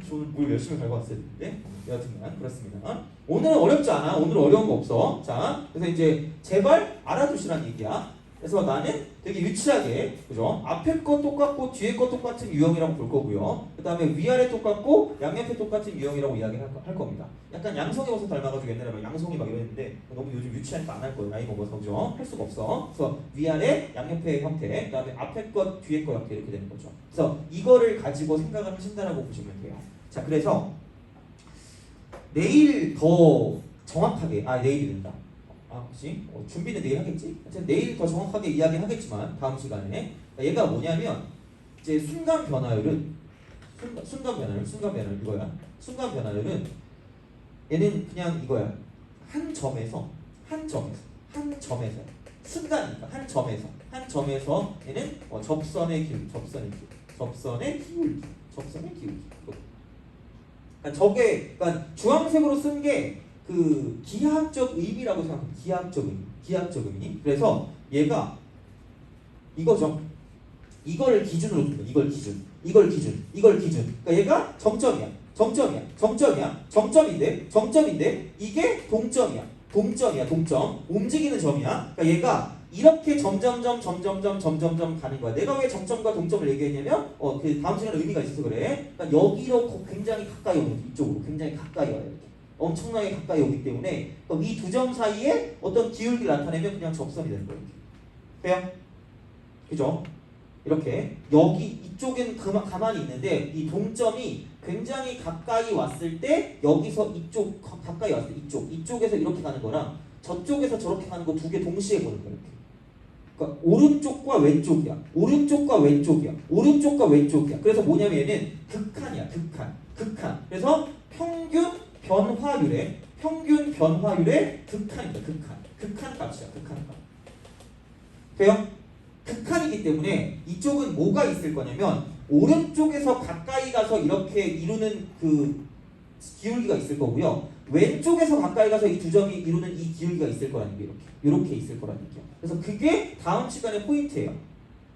저는 뭘 열심히 갈고 왔어야 되는데 여하튼간 그렇습니다. 오늘은 어렵지 않아. 오늘은 어려운 거 없어. 자, 그래서 이제 제발 알아두시라는 얘기야. 그래서 나는 되게 유치하게, 그죠? 앞에 거 똑같고 뒤에 거 똑같은 유형이라고 볼 거고요. 그 다음에 위아래 똑같고 양옆에 똑같은 유형이라고 이야기할 겁니다. 약간 양송이 버섯 닮아가지고 옛날에 막 양송이 막 이랬는데 너무 요즘 유치하니까 안 할 거예요. 나이 먹어서, 그죠? 할 수가 없어. 그래서 위아래 양옆의 형태, 그 다음에 앞에 것 뒤에 것 형태 이렇게 되는 거죠. 그래서 이거를 가지고 생각을 하신다라고 보시면 돼요. 자, 그래서 내일 더 정확하게, 내일이 된다. 그치? 준비는 내일 하겠지? 하여튼 내일 더 정확하게 이야기하겠지만 다음 시간에 얘가 뭐냐면 이제 순간 변화율은 순간 변화율 이거야. 순간 변화율은 얘는 그냥 이거야. 한 점에서 순간이니까 한 점에서 얘는 접선의 기울기. 그러니까 주황색으로 쓴 게 그 기하학적 의미라고 생각합니다. 기하학적 의미. 그래서 얘가 이거죠. 이걸 기준으로 둔다. 이걸 기준. 그러니까 얘가 정점인데 이게 동점이야. 움직이는 점이야. 그러니까 얘가 이렇게 점점점 가는 거야. 내가 왜 정점과 동점을 얘기했냐면 그 다음 시간에 의미가 있어서 그래. 그러니까 여기로 굉장히 가까이 오는 이쪽으로 굉장히 가까이 와요. 이렇게. 엄청나게 가까이 오기 때문에 이 두 점 사이에 어떤 기울기를 나타내면 그냥 접선이 되는 거예요. 돼요? 그죠? 이렇게 여기 이쪽은 가만히 있는데 이 동점이 굉장히 가까이 왔을 때 여기서 이쪽 가까이 왔을 때 이쪽에서 이렇게 가는 거랑 저쪽에서 저렇게 가는 거 두 개 동시에 보는 거야. 이렇게. 그러니까 오른쪽과 왼쪽이야. 오른쪽과 왼쪽이야. 오른쪽과 왼쪽이야. 그래서 뭐냐면 얘는 극한이야. 극한. 그래서 평균 변화율의 극한입니다. 극한 값이야. 극한 값. 돼요? 극한이기 때문에 이쪽은 뭐가 있을 거냐면 오른쪽에서 가까이 가서 이렇게 이루는 그 기울기가 있을 거고요. 왼쪽에서 가까이 가서 이 두 점이 이루는 이 기울기가 있을 거라는 게 이렇게 있을 거라는 얘기야. 그래서 그게 다음 시간의 포인트예요.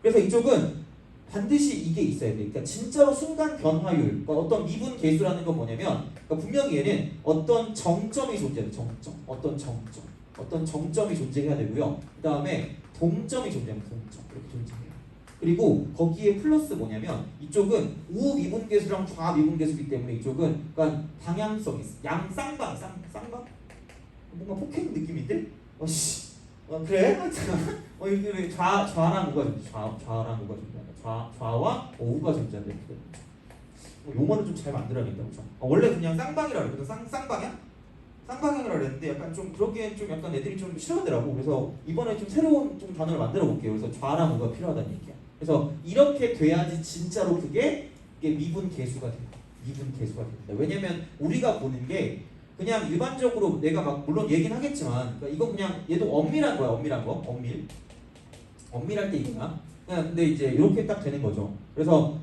그래서 이쪽은 반드시 이게 있어야 돼. 그러니까 진짜로 순간 변화율, 그러니까 어떤 미분 계수라는 건 뭐냐면 그러니까 분명히 얘는 어떤 정점이 존재해요. 어떤 정점이 존재해야 되고요. 그 다음에 동점이 존재하면 동점 이렇게 존재해요. 그리고 거기에 플러스 뭐냐면 이쪽은 우미분계수랑 좌미분계수이기 때문에 이쪽은 그러니까 방향성이 있어. 쌍방 뭔가 포켓 느낌인데? 그래? 이게 좌랑 우가 존재한다. 좌와 우가 존재한다. 용어를 좀 잘 만들어야겠다. 그렇죠? 원래 그냥 쌍방이라 그랬거든. 쌍방향이라 그랬는데 약간 좀 그러기엔 좀 약간 애들이 좀 싫어하더라고. 그래서 이번에 좀 새로운 좀 단어를 만들어 볼게요. 그래서 좌랑 우가 필요하다는 얘기야. 그래서 이렇게 돼야지 진짜로 이게 미분 계수가 됩니다. 왜냐면 우리가 보는 게 그냥 일반적으로 내가 막 물론 얘기는 하겠지만 그러니까 이건 그냥 얘도 엄밀한 거야. 엄밀할 때 있구나. 그냥 근데 이제 이렇게 딱 되는 거죠. 그래서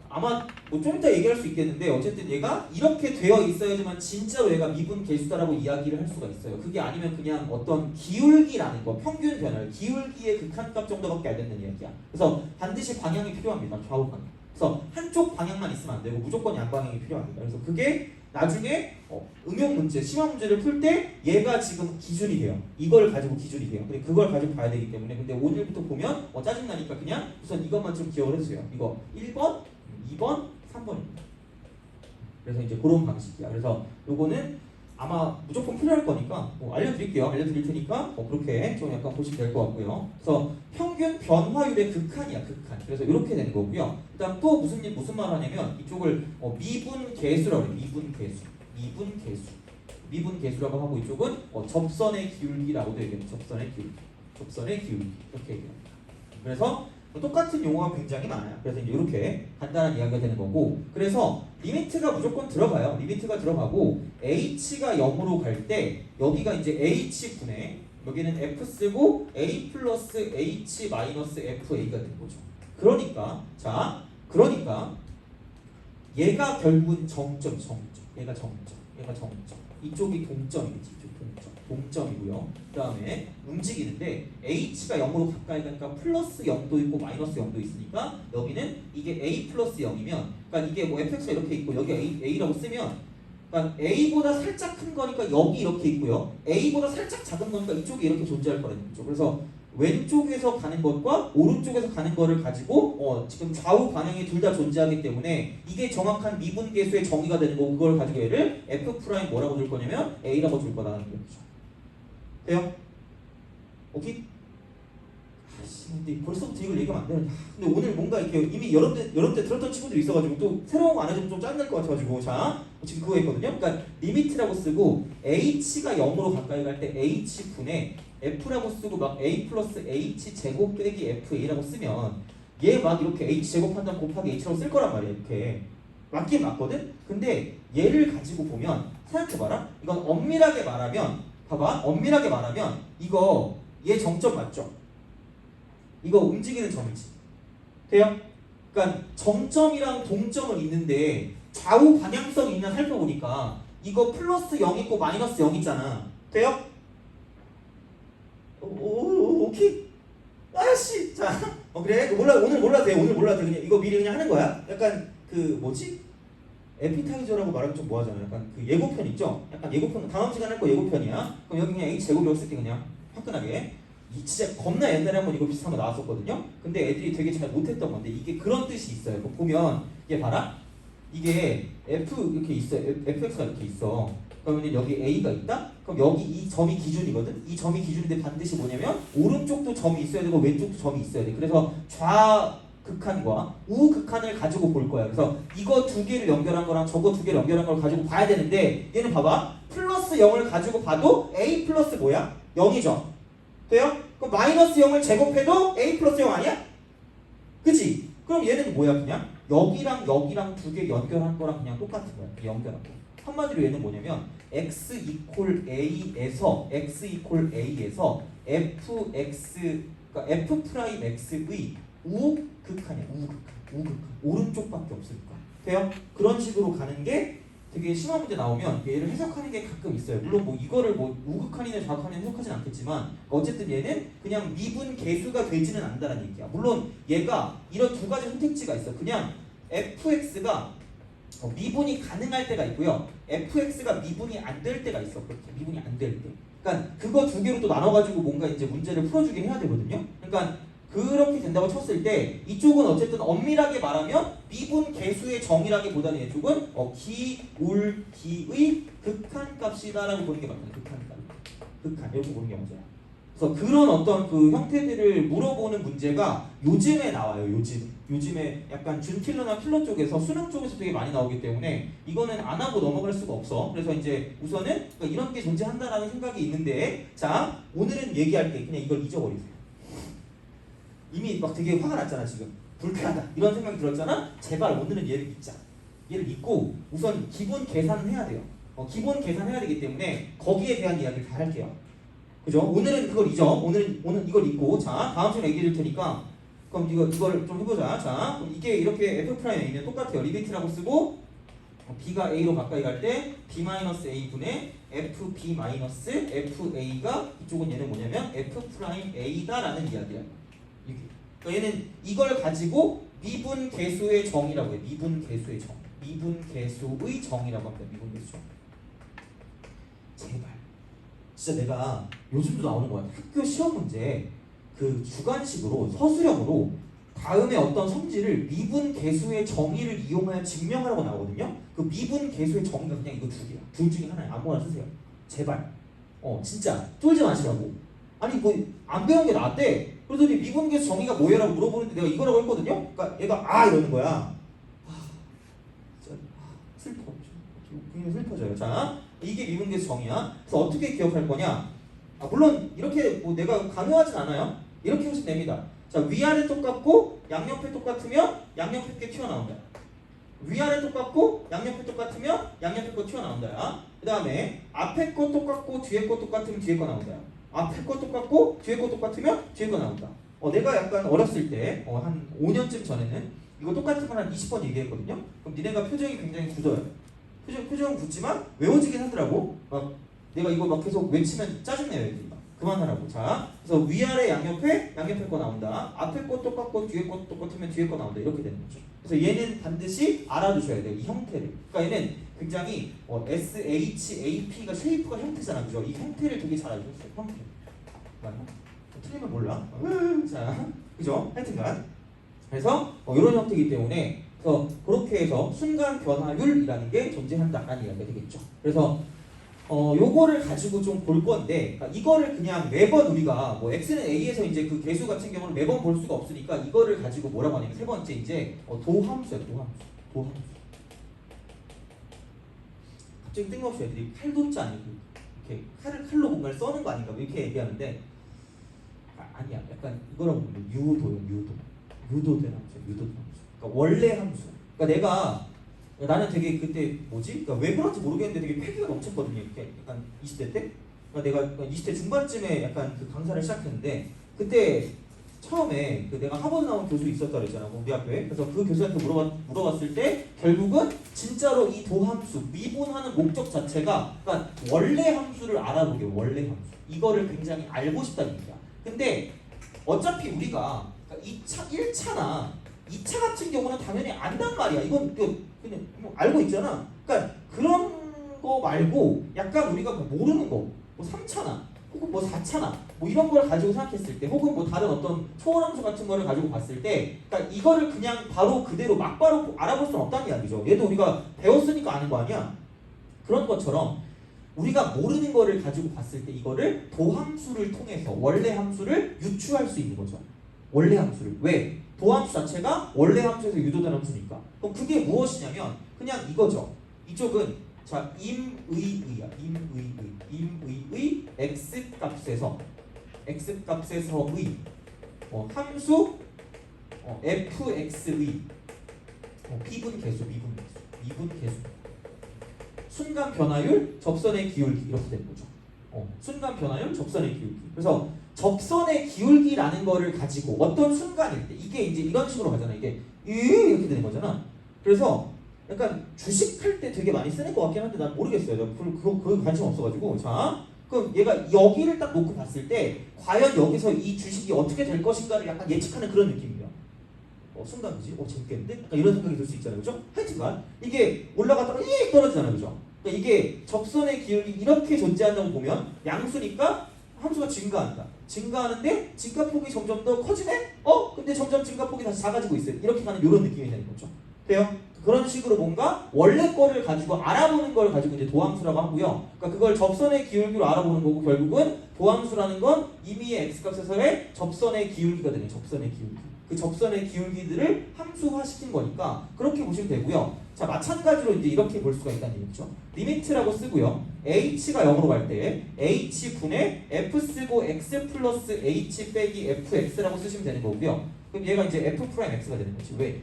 아마 뭐 좀 이따 얘기할 수 있겠는데 어쨌든 얘가 이렇게 되어 있어야지만 진짜로 얘가 미분 계수다라고 이야기를 할 수가 있어요. 그게 아니면 그냥 어떤 기울기라는 거, 평균 변화, 기울기의 극한값 정도밖에 안 되는 이야기야. 그래서 반드시 방향이 필요합니다. 좌우 방향. 그래서 한쪽 방향만 있으면 안 되고 무조건 양방향이 필요합니다. 그래서 그게 나중에 응용 문제, 심화 문제를 풀 때 얘가 지금 기준이 돼요. 이걸 가지고 기준이 돼요. 근데 그걸 가지고 봐야 되기 때문에 근데 오늘부터 보면 짜증나니까 그냥 우선 이것만 좀 기억을 해주세요. 이거 1번, 2번, 3번입니다. 그래서 이제 그런 방식이야. 그래서 요거는 아마 무조건 필요할 거니까 알려드릴 테니까 그렇게 좀 약간 보시면 될 것 같고요. 그래서 평균 변화율의 극한이야. 그래서 이렇게 되는 거고요. 그다음 또 무슨 말 하냐면 이쪽을 미분 계수라고 해요. 미분 계수라고 하고 이쪽은 접선의 기울기라고도 얘기해요. 접선의 기울기 이렇게 얘기합니다. 그래서 똑같은 용어가 굉장히 많아요. 그래서 이제 이렇게 간단한 이야기가 되는 거고, 그래서 리미트가 무조건 들어가요. 리미트가 들어가고 h가 0으로 갈 때 여기가 이제 h분의 여기는 f 쓰고 a 플러스 h 마이너스 fa가 되는 거죠. 그러니까 얘가 결국은 얘가 정점. 이쪽이 동점이겠지. 동점이고요. 그 다음에 움직이는데 h가 0으로 가까이 가니까 플러스 0도 있고 마이너스 0도 있으니까 여기는 이게 a 플러스 0이면 그러니까 이게 뭐 fx가 이렇게 있고 여기 a라고 쓰면 그러니까 a보다 살짝 큰 거니까 여기 이렇게 있고요. a보다 살짝 작은 거니까 이쪽이 이렇게 존재할 거라는 거죠. 그래서 왼쪽에서 가는 것과 오른쪽에서 가는 거를 가지고 지금 좌우 방향이 둘 다 존재하기 때문에 이게 정확한 미분계수의 정의가 되는 거고 그걸 가지고 얘를 f' 뭐라고 줄 거냐면 a라고 줄 거라는 거죠. 돼요? 오케이? 근데 벌써부터 이걸 얘기하면 안 되는데 근데 오늘 뭔가 이렇게 이미 여러 때 들었던 친구들이 있어가지고 또 새로운 거 안 해주면 좀 짠날 것 같아가지고 자 지금 그거 있거든요. 그러니까 리미트라고 쓰고 h가 0으로 가까이 갈 때 h분의 f라고 쓰고 막 a 플러스 h 제곱 빼기 fa라고 쓰면 얘 막 이렇게 h 제곱한다면 곱하기 h라고 쓸 거란 말이야. 이렇게 맞긴 맞거든? 근데 얘를 가지고 보면 생각해봐라. 이건 엄밀하게 말하면 이거 얘 정점 맞죠? 이거 움직이는 점이지. 돼요? 그러니까 정점이랑 동점은 있는데 좌우 방향성이 있냐 살펴보니까 이거 플러스 0 있고 마이너스 0 있잖아. 돼요? 오케이. 아씨. 자, 그래. 오늘 몰라도 돼. 그냥 이거 미리 그냥 하는 거야. 약간 그 뭐지? 에피타이저라고 말하면 좀 뭐하잖아. 약간 그 예고편 있죠? 약간 예고편 다음 시간에 할 거 예고편이야. 그럼 여기 그냥 h 제곱이라고 쓸게 그냥 화끈하게. 진짜 겁나 옛날에 한번 이거 비슷한 거 나왔었거든요. 근데 애들이 되게 잘 못했던 건데 이게 그런 뜻이 있어요. 보면 얘 봐라. 이게 f 이렇게 있어. fx가 이렇게 있어. 그러면 여기 a가 있다? 그럼 여기 이 점이 기준이거든? 이 점이 기준인데 반드시 뭐냐면 오른쪽도 점이 있어야 되고 왼쪽도 점이 있어야 돼. 그래서 극한과 우극한을 가지고 볼 거야. 그래서 이거 두 개를 연결한 거랑 저거 두 개를 연결한 걸 가지고 봐야 되는데 얘는 봐봐. 플러스 0을 가지고 봐도 a 플러스 뭐야? 0이죠. 돼요? 그럼 마이너스 0을 제곱해도 a 플러스 0 아니야? 그치? 그럼 얘는 뭐야 그냥? 여기랑 여기랑 두 개 연결한 거랑 그냥 똑같은 거야. 연결한 거. 한마디로 얘는 뭐냐면 x 이퀄 a에서 fx 그러니까 f 프라임 x의 우극한이야. 우극한. 오른쪽밖에 없으니까. 돼요? 그런 식으로 가는 게 되게 심한 문제 나오면 얘를 해석하는 게 가끔 있어요. 물론 뭐 이거를 뭐 우극한이나 좌극한이나 해석하진 않겠지만 어쨌든 얘는 그냥 미분 계수가 되지는 않는다는 얘기야. 물론 얘가 이런 두 가지 선택지가 있어. 그냥 fx가 미분이 가능할 때가 있고요. fx가 미분이 안 될 때가 있어. 그렇게 미분이 안 될 때. 그러니까 그거 두 개로 또 나눠가지고 뭔가 이제 문제를 풀어주긴 해야 되거든요. 그러니까 그렇게 된다고 쳤을 때 이쪽은 어쨌든 엄밀하게 말하면 미분 계수의 정의라기보다는 이쪽은 기울기의 극한값이다라고 보는 게 맞아요. 극한 이렇게 보는 게 맞아요. 그래서 그런 어떤 그 형태들을 물어보는 문제가 요즘에 나와요. 요즘에 약간 준킬러나 킬러 쪽에서 수능 쪽에서 되게 많이 나오기 때문에 이거는 안 하고 넘어갈 수가 없어. 그래서 이제 우선은 그러니까 이런 게 존재한다라는 생각이 있는데 자 오늘은 얘기할게. 그냥 이걸 잊어버리세요. 이미 막 되게 화가 났잖아 지금. 불쾌하다 이런 생각이 들었잖아. 제발 오늘은 얘를 잊자. 얘를 잊고 우선 기본 계산을 해야 돼요. 기본 계산해야 되기 때문에 거기에 대한 이야기를 다 할게요. 그죠? 오늘은 그걸 잊어. 오늘 이걸 잊고 자 다음 시간에 얘기해 줄 테니까 그럼 이걸 좀 해보자. 자 이게 이렇게 f 프라임 a는 똑같아요. 리미트라고 쓰고 b가 a로 가까이 갈 때 b-a 분의 fb-fa가 이쪽은 얘는 뭐냐면 f 프라임 a다라는 이야기야. 이게. 그러니까 얘는 이걸 가지고 미분 계수의 정이라고 해. 미분 계수의 정이라고 합니다. 미분 계수 정. 제발. 진짜 내가 요즘도 나오는 거야. 학교 시험 문제 그 주관식으로 서술형으로 다음에 어떤 성질을 미분 계수의 정의를 이용하여 증명하라고 나오거든요. 그 미분 계수의 정의가 그냥 이거 두 개야. 둘 중에 하나야. 아무거나 쓰세요. 제발. 진짜 쫄지 마시라고. 아니 뭐 안 배운 게 나왔대. 그러더니 미분 계수 정의가 뭐예요라고 물어보는데 내가 이거라고 했거든요. 그러니까 얘가 이러는 거야. 진짜 슬퍼. 굉장히 슬퍼져요. 자. 이게 미분계수 정의야. 그래서 어떻게 기억할 거냐? 물론 이렇게 뭐 내가 강요하진 않아요. 이렇게 하시면 됩니다. 자 위아래 똑같고 양옆에 똑같으면 양옆에 게 튀어나온다. 위아래 똑같고 양옆에 똑같으면 양옆에 거 튀어나온다. 그 다음에 앞에 거 똑같고 뒤에 거 똑같으면 뒤에 거 나온다. 앞에 거 똑같고 뒤에 거 똑같으면 뒤에 거 나온다. 내가 약간 어렸을 때 한 5년쯤 전에는 이거 똑같은 걸 한 20번 얘기했거든요. 그럼 니네가 표정이 굉장히 굳어요. 표정은 굳지만 외워지긴 하더라고. 막 내가 이거 막 계속 외치면 짜증내요. 애들이 막 그만하라고. 자, 그래서 위아래 양옆에 거 나온다. 앞에 거 똑같고 뒤에 거 똑같으면 뒤에 거 나온다. 이렇게 되는 거죠. 그래서 얘는 반드시 알아두셔야 돼요. 이 형태를. 그러니까 얘는 굉장히 SHAP가 쉐이프가 형태잖아, 그죠? 이 형태를 되게 잘 알려줬어요. 형태. 맞나? 틀리면 몰라. 자, 그죠? 하여튼간. 그래서 이런 형태이기 때문에. 그래서 그렇게 해서 순간 변화율이라는 게 존재한다라는 이야기가 되겠죠. 그래서 요거를 가지고 좀 볼 건데 그러니까 이거를 그냥 매번 우리가 뭐 x는 a에서 이제 그 계수 같은 경우는 매번 볼 수가 없으니까 이거를 가지고 뭐라고 하냐면 세 번째 이제 도함수야. 도함수. 갑자기 뜬금없이 애들이 칼도자 아니고 이렇게 칼로 뭔가를 써는 거 아닌가 이렇게 얘기하는데 아니야. 약간 이거라고 보면 유도대함수. 그러니까 원래 함수. 그러니까 나는 되게 그때 그러니까 왜 그런지 모르겠는데 되게 패기가 넘쳤거든요. 이렇게 약간 20대 때. 그러니까 내가 20대 중반쯤에 약간 그 강사를 시작했는데 그때 처음에 그 내가 하버드 나온 교수 있었다 그랬잖아. 우리 학교에. 그래서 그 교수한테 물어봤을 때 결국은 진짜로 이 도함수 미분하는 목적 자체가 그러니까 원래 함수를 알아보게. 원래 함수. 이거를 굉장히 알고 싶다는 얘기야. 근데 어차피 우리가 1차나 2차 같은 경우는 당연히 안단 말이야. 이건 그냥 뭐 알고 있잖아. 그러니까 그런 거 말고 약간 우리가 모르는 거, 뭐 3차나 혹은 뭐 4차나 뭐 이런 걸 가지고 생각했을 때, 혹은 뭐 다른 어떤 초월함수 같은 거를 가지고 봤을 때, 그러니까 이거를 그냥 바로 그대로 막바로 알아볼 수는 없다는 이야기죠. 얘도 우리가 배웠으니까 아는 거 아니야. 그런 것처럼 우리가 모르는 거를 가지고 봤을 때 이거를 도함수를 통해서 원래 함수를 유추할 수 있는 거죠. 원래 함수를. 왜? 도함수 자체가 원래 함수에서 유도된 함수니까. 그럼 그게 무엇이냐면 그냥 이거죠. 이쪽은 자 임의의 x 값에서의 함수 fx의 미분 계수 순간 변화율 접선의 기울기 이렇게 되는 거죠. 순간 변화율 접선의 기울기. 그래서 접선의 기울기라는 거를 가지고 어떤 순간일 때 이게 이제 이런 식으로 가잖아. 이게 이렇게 되는 거잖아. 그래서 약간 주식할 때 되게 많이 쓰는 것 같긴 한데 난 모르겠어요. 그거 관심 없어가지고. 자, 그럼 얘가 여기를 딱 놓고 봤을 때 과연 여기서 이 주식이 어떻게 될 것인가를 약간 예측하는 그런 느낌이에요. 순간이지? 재밌겠는데? 약간 이런 생각이 들 수 있잖아요. 그죠? 하여튼간 이게 올라갔다가 떨어지잖아요. 그죠? 그러니까 이게 접선의 기울기 이렇게 존재한다고 보면 양수니까 함수가 증가하는데 증가폭이 점점 더 커지네? 근데 점점 증가폭이 다시 작아지고 있어요. 이렇게 가는 이런 느낌이 되는 거죠. 돼요? 그런 식으로 뭔가 원래 거를 가지고 알아보는 걸 가지고 이제 도함수라고 하고요. 그러니까 그걸 접선의 기울기로 알아보는 거고 결국은 도함수라는 건 임의의 x값에서의 접선의 기울기가 되는 접선의 기울기. 그 접선의 기울기들을 함수화시킨 거니까 그렇게 보시면 되고요. 자, 마찬가지로 이제 이렇게 볼 수가 있다는 얘기죠. 리미트라고 쓰고요. h가 0으로 갈 때 h분의 f 쓰고 x 플러스 h 빼기 fx라고 쓰시면 되는 거고요. 그럼 얘가 이제 f'x가 되는 거지. 왜?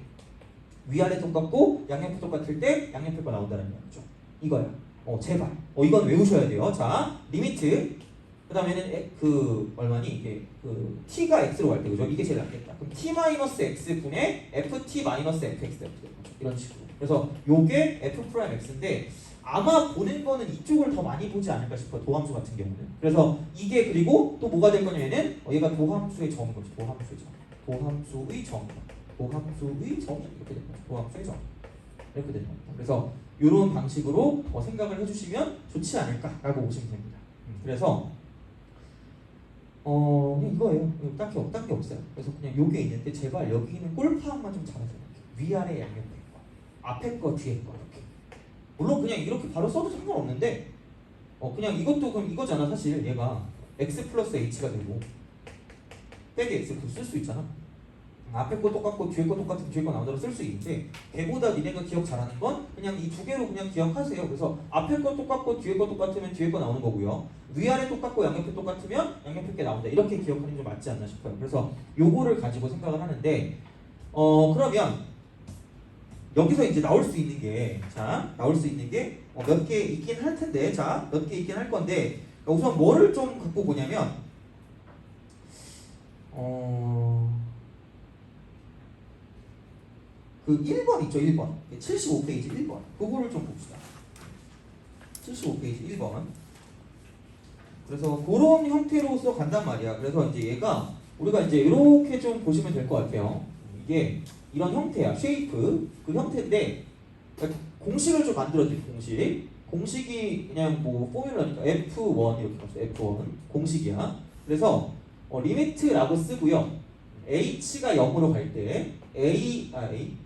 위아래 똑같고 양옆이 똑같을 때 양옆표가 나온다는 얘기죠. 이거야. 제발. 이건 외우셔야 돼요. 자, 리미트. 그 다음에는 얼마니? 이게 t가 x로 갈 때 그죠? 이게 제일 낫겠다. 그럼 t-x 분의 ft-fx 이런 식으로. 그래서 요게 f'x인데 아마 보는 거는 이쪽을 더 많이 보지 않을까 싶어요. 도함수 같은 경우는. 그래서 이게 그리고 또 뭐가 될 거냐면은 얘가 도함수의 정인 거죠. 도함수의 정 이렇게 되는 거죠. 도함수의 정 이렇게 되는 겁니다. 그래서 이런 방식으로 생각을 해주시면 좋지 않을까라고 보시면 됩니다. 그래서 그냥 이거예요. 딱히 없어요. 그래서 그냥 요게 있는데 제발 여기는 골 파악만 좀 잘하세요. 위아래 양옆에 거, 앞에 거, 뒤에 거 이렇게. 물론 그냥 이렇게 바로 써도 상관없는데 그냥 이것도 그럼 이거잖아. 사실 얘가 x 플러스 h가 되고 빼기 x 쓸 수 있잖아. 앞에 거 똑같고 뒤에 거 똑같은 뒤에 거 나온 대로 쓸 수 있는데 걔보다 니네가 기억 잘하는 건 그냥 이 두 개로 그냥 기억하세요. 그래서 앞에 거 똑같고 뒤에 거 똑같으면 뒤에 거 나오는 거고요. 위아래 똑같고 양옆에 똑같으면 양옆에 게 나온다. 이렇게 기억하는 게 좀 맞지 않나 싶어요. 그래서 요거를 가지고 생각을 하는데 그러면 여기서 이제 나올 수 있는 게 몇 개 있긴 할 텐데 몇 개 있긴 할 건데 우선 뭐를 좀 갖고 보냐면 그 1번 있죠. 1번 75페이지 1번 그거를 좀 봅시다. 75페이지 1번. 그래서 그런 형태로서 간단 말이야. 그래서 이제 얘가 우리가 이제 이렇게 좀 보시면 될 것 같아요. 이게 이런 형태야. 쉐이프 그 형태인데 공식을 좀 만들어드릴게요. 공식이 그냥 뭐 포뮬러니까 F1 이렇게 갑시다. F1 공식이야. 그래서 리미트라고 쓰고요. h가 0으로 갈 때 AH라고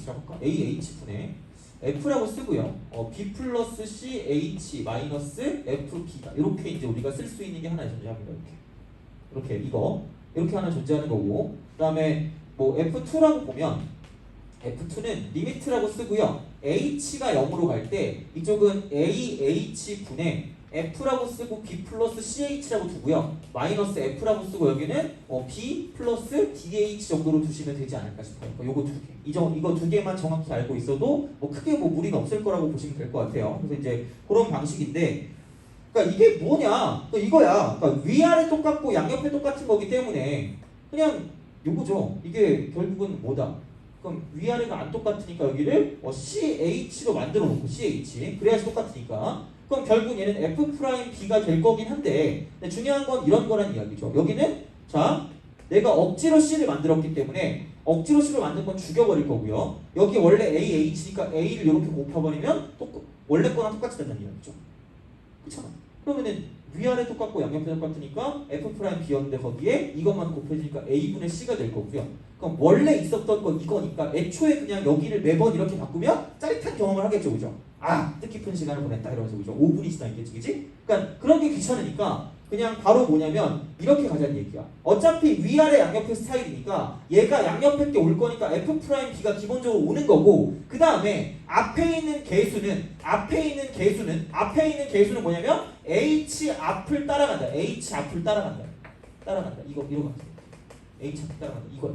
할까? AH분의 F라고 쓰고요. B 플러스 CH 마이너스 FB다. 이렇게 이제 우리가 쓸 수 있는 게 하나 존재합니다. 이렇게 이렇게 하나 존재하는 거고, 그 다음에 뭐 F2라고 보면 F2는 리미트라고 쓰고요. H가 0으로 갈 때 이쪽은 AH분의 F라고 쓰고 B 플러스 CH라고 두고요. 마이너스 F라고 쓰고 여기는 B 플러스 DH 정도로 두시면 되지 않을까 싶어요. 요거 두 개. 이거 두 개만 정확히 알고 있어도 크게 무리는 없을 거라고 보시면 될 것 같아요. 그래서 이제 그런 방식인데, 그러니까 이게 뭐냐? 이거야. 그러니까 위아래 똑같고 양옆에 똑같은 거기 때문에 그냥 요거죠. 이게 결국은 뭐다? 그럼 위아래가 안 똑같으니까 여기를 CH로 만들어 놓고 CH 그래야지 똑같으니까. 그럼 결국 얘는 F'B가 될 거긴 한데 중요한 건 이런 거란 이야기죠. 여기는 자 내가 억지로 C를 만들었기 때문에 억지로 C를 만든 건 죽여버릴 거고요. 여기 원래 AH니까 A를 이렇게 곱해버리면 원래 거랑 똑같이 된다는 이야기죠. 그렇잖아. 그러면은 위아래 똑같고 양옆에 똑같으니까 F'B였는데 거기에 이것만 곱해지니까 A분의 C가 될 거고요. 그럼 원래 있었던 건 이거니까 애초에 그냥 여기를 매번 이렇게 바꾸면 짜릿한 경험을 하겠죠. 그죠? 뜻깊은 시간을 보냈다 이러면서 그죠? 5분이 지나 있겠지, 그지? 그러니까 그런 게 귀찮으니까 그냥 바로 뭐냐면 이렇게 가자는 얘기야. 어차피 위아래 양옆의 스타일이니까 얘가 양옆에 게 올 거니까 F'B가 기본적으로 오는 거고, 그 다음에 앞에 있는 개수는 뭐냐면 H 앞을 따라간다. H 앞을 따라간다. 이거 같아. H 앞을 따라간다. 이거야.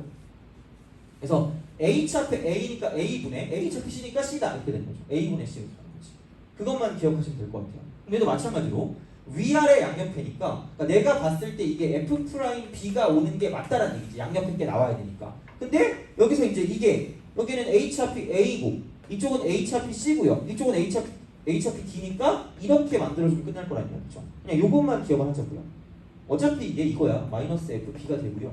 그래서 H 앞에 A니까 A분의 H 앞에 C니까 C다 이렇게 되는 거죠. A분의 C로 가는 거지. 그것만 기억하시면 될 것 같아요. 근데도 마찬가지로 위아래 양옆이니까, 그러니까 내가 봤을 때 이게 F'B가 오는 게 맞다라는 얘기지. 양옆에 게 나와야 되니까. 근데 여기서 이제 이게 여기는 H 앞이 A고 이쪽은 H 앞이 C고요. 이쪽은 H 앞이 D니까 이렇게 만들어주면 끝날 거라는 거죠. 그냥 요것만 기억을 하자고요. 어차피 이게 이거야. 마이너스 FB가 되고요.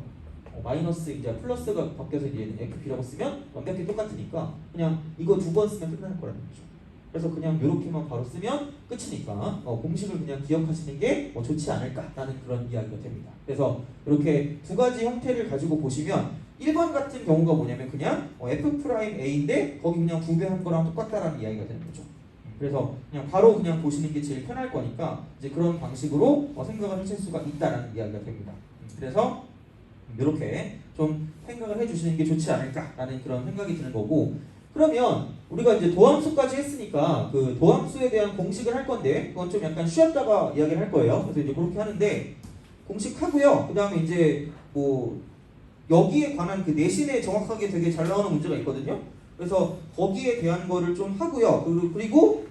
마이너스 이제 플러스가 바뀌어서 이제 FB라고 쓰면 완벽히 똑같으니까 그냥 이거 두 번 쓰면 끝나는 거라는 거죠. 그래서 그냥 이렇게만 바로 쓰면 끝이니까 공식을 그냥 기억하시는 게 좋지 않을까라는 그런 이야기가 됩니다. 그래서 이렇게 두 가지 형태를 가지고 보시면 1번 같은 경우가 뭐냐면 그냥 F'A인데 거기 그냥 구배한 거랑 똑같다라는 이야기가 되는 거죠. 그래서 그냥 바로 그냥 보시는 게 제일 편할 거니까 이제 그런 방식으로 생각을 하실 수가 있다라는 이야기가 됩니다. 그래서 이렇게 좀 생각을 해주시는 게 좋지 않을까라는 그런 생각이 드는 거고, 그러면 우리가 이제 도함수까지 했으니까 그 도함수에 대한 공식을 할 건데 그건 좀 약간 쉬었다가 이야기를 할 거예요. 그래서 이제 그렇게 하는데 공식 하고요. 그 다음에 이제 뭐 여기에 관한 그 내신에 정확하게 되게 잘 나오는 문제가 있거든요. 그래서 거기에 대한 거를 좀 하고요. 그리고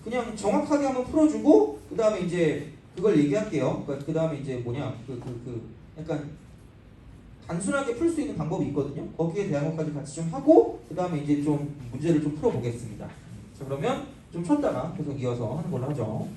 그냥 정확하게 한번 풀어주고 그 다음에 이제 그걸 얘기할게요. 그 다음에 이제 뭐냐 약간 단순하게 풀 수 있는 방법이 있거든요. 거기에 대한 것까지 같이 좀 하고 그 다음에 이제 좀 문제를 좀 풀어보겠습니다. 자, 그러면 좀 쉬었다가 계속 이어서 하는 걸로 하죠.